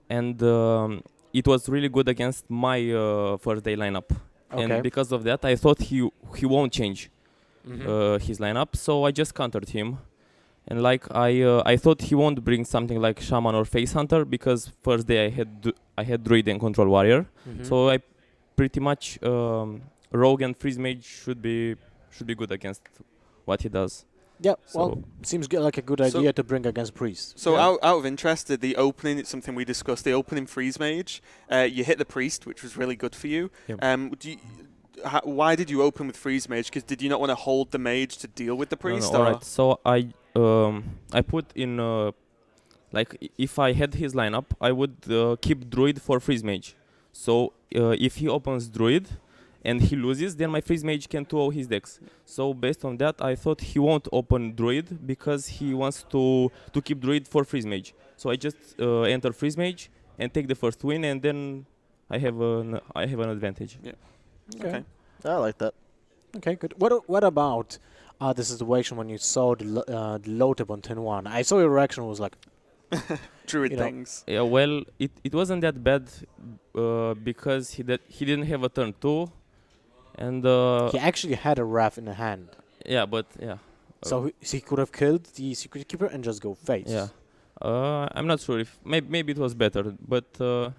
and it was really good against my first day lineup. Okay. And because of that, I thought he won't change his lineup, so I just countered him. And like I thought he won't bring something like Shaman or Face Hunter because first day I had Druid and Control Warrior, so I pretty much Rogue and Freeze Mage should be good against what he does. Yeah, So well, seems like a good idea to bring against Priest. So Yeah. out of interest, the opening, it's something we discussed, the opening freeze mage, you hit the Priest, which was really good for you. Yep. Why did you open with freeze mage? Because did you not want to hold the mage to deal with the Priest? No, no, alright. So I put in if I had his lineup, I would keep Druid for freeze mage. So if he opens Druid and he loses, then my freeze mage can 2-0 his decks. So based on that, I thought he won't open Druid because he wants to keep Druid for freeze mage. So I just enter freeze mage and take the first win, and then I have an advantage. Yeah. Okay. I like that. Okay, good. What about the situation when you saw the load up on turn 1? I saw your reaction was like, Druid you know, things. Yeah, well, it wasn't that bad because he didn't have a turn 2, and he actually had a Wrath in the hand. yeah, but yeah. So he could have killed the Secret Keeper and just go face. Yeah. I'm not sure if maybe it was better, but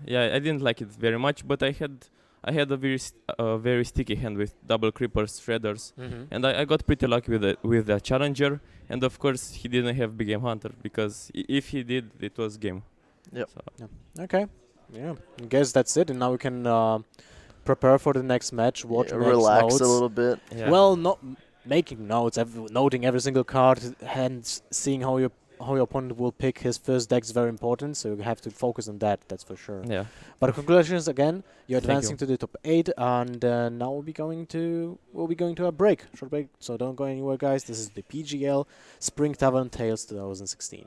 yeah, I didn't like it very much. But I had a very sticky hand with double creepers, shredders, and I got pretty lucky with the challenger. And of course, he didn't have big game hunter because if he did, it was game. Yep. So. Yeah. Okay. Yeah. I guess that's it, and now we can prepare for the next match. Watch, relax notes. a little bit. Yeah. Well, not making notes, noting every single card, and seeing how your opponent will pick his first deck is very important. So you have to focus on that. That's for sure. Yeah. But congratulations again. You're Thank advancing you. to the top 8, and now we'll be going to a break, short break. So don't go anywhere, guys. This is the PGL Spring Tavern Tales 2016.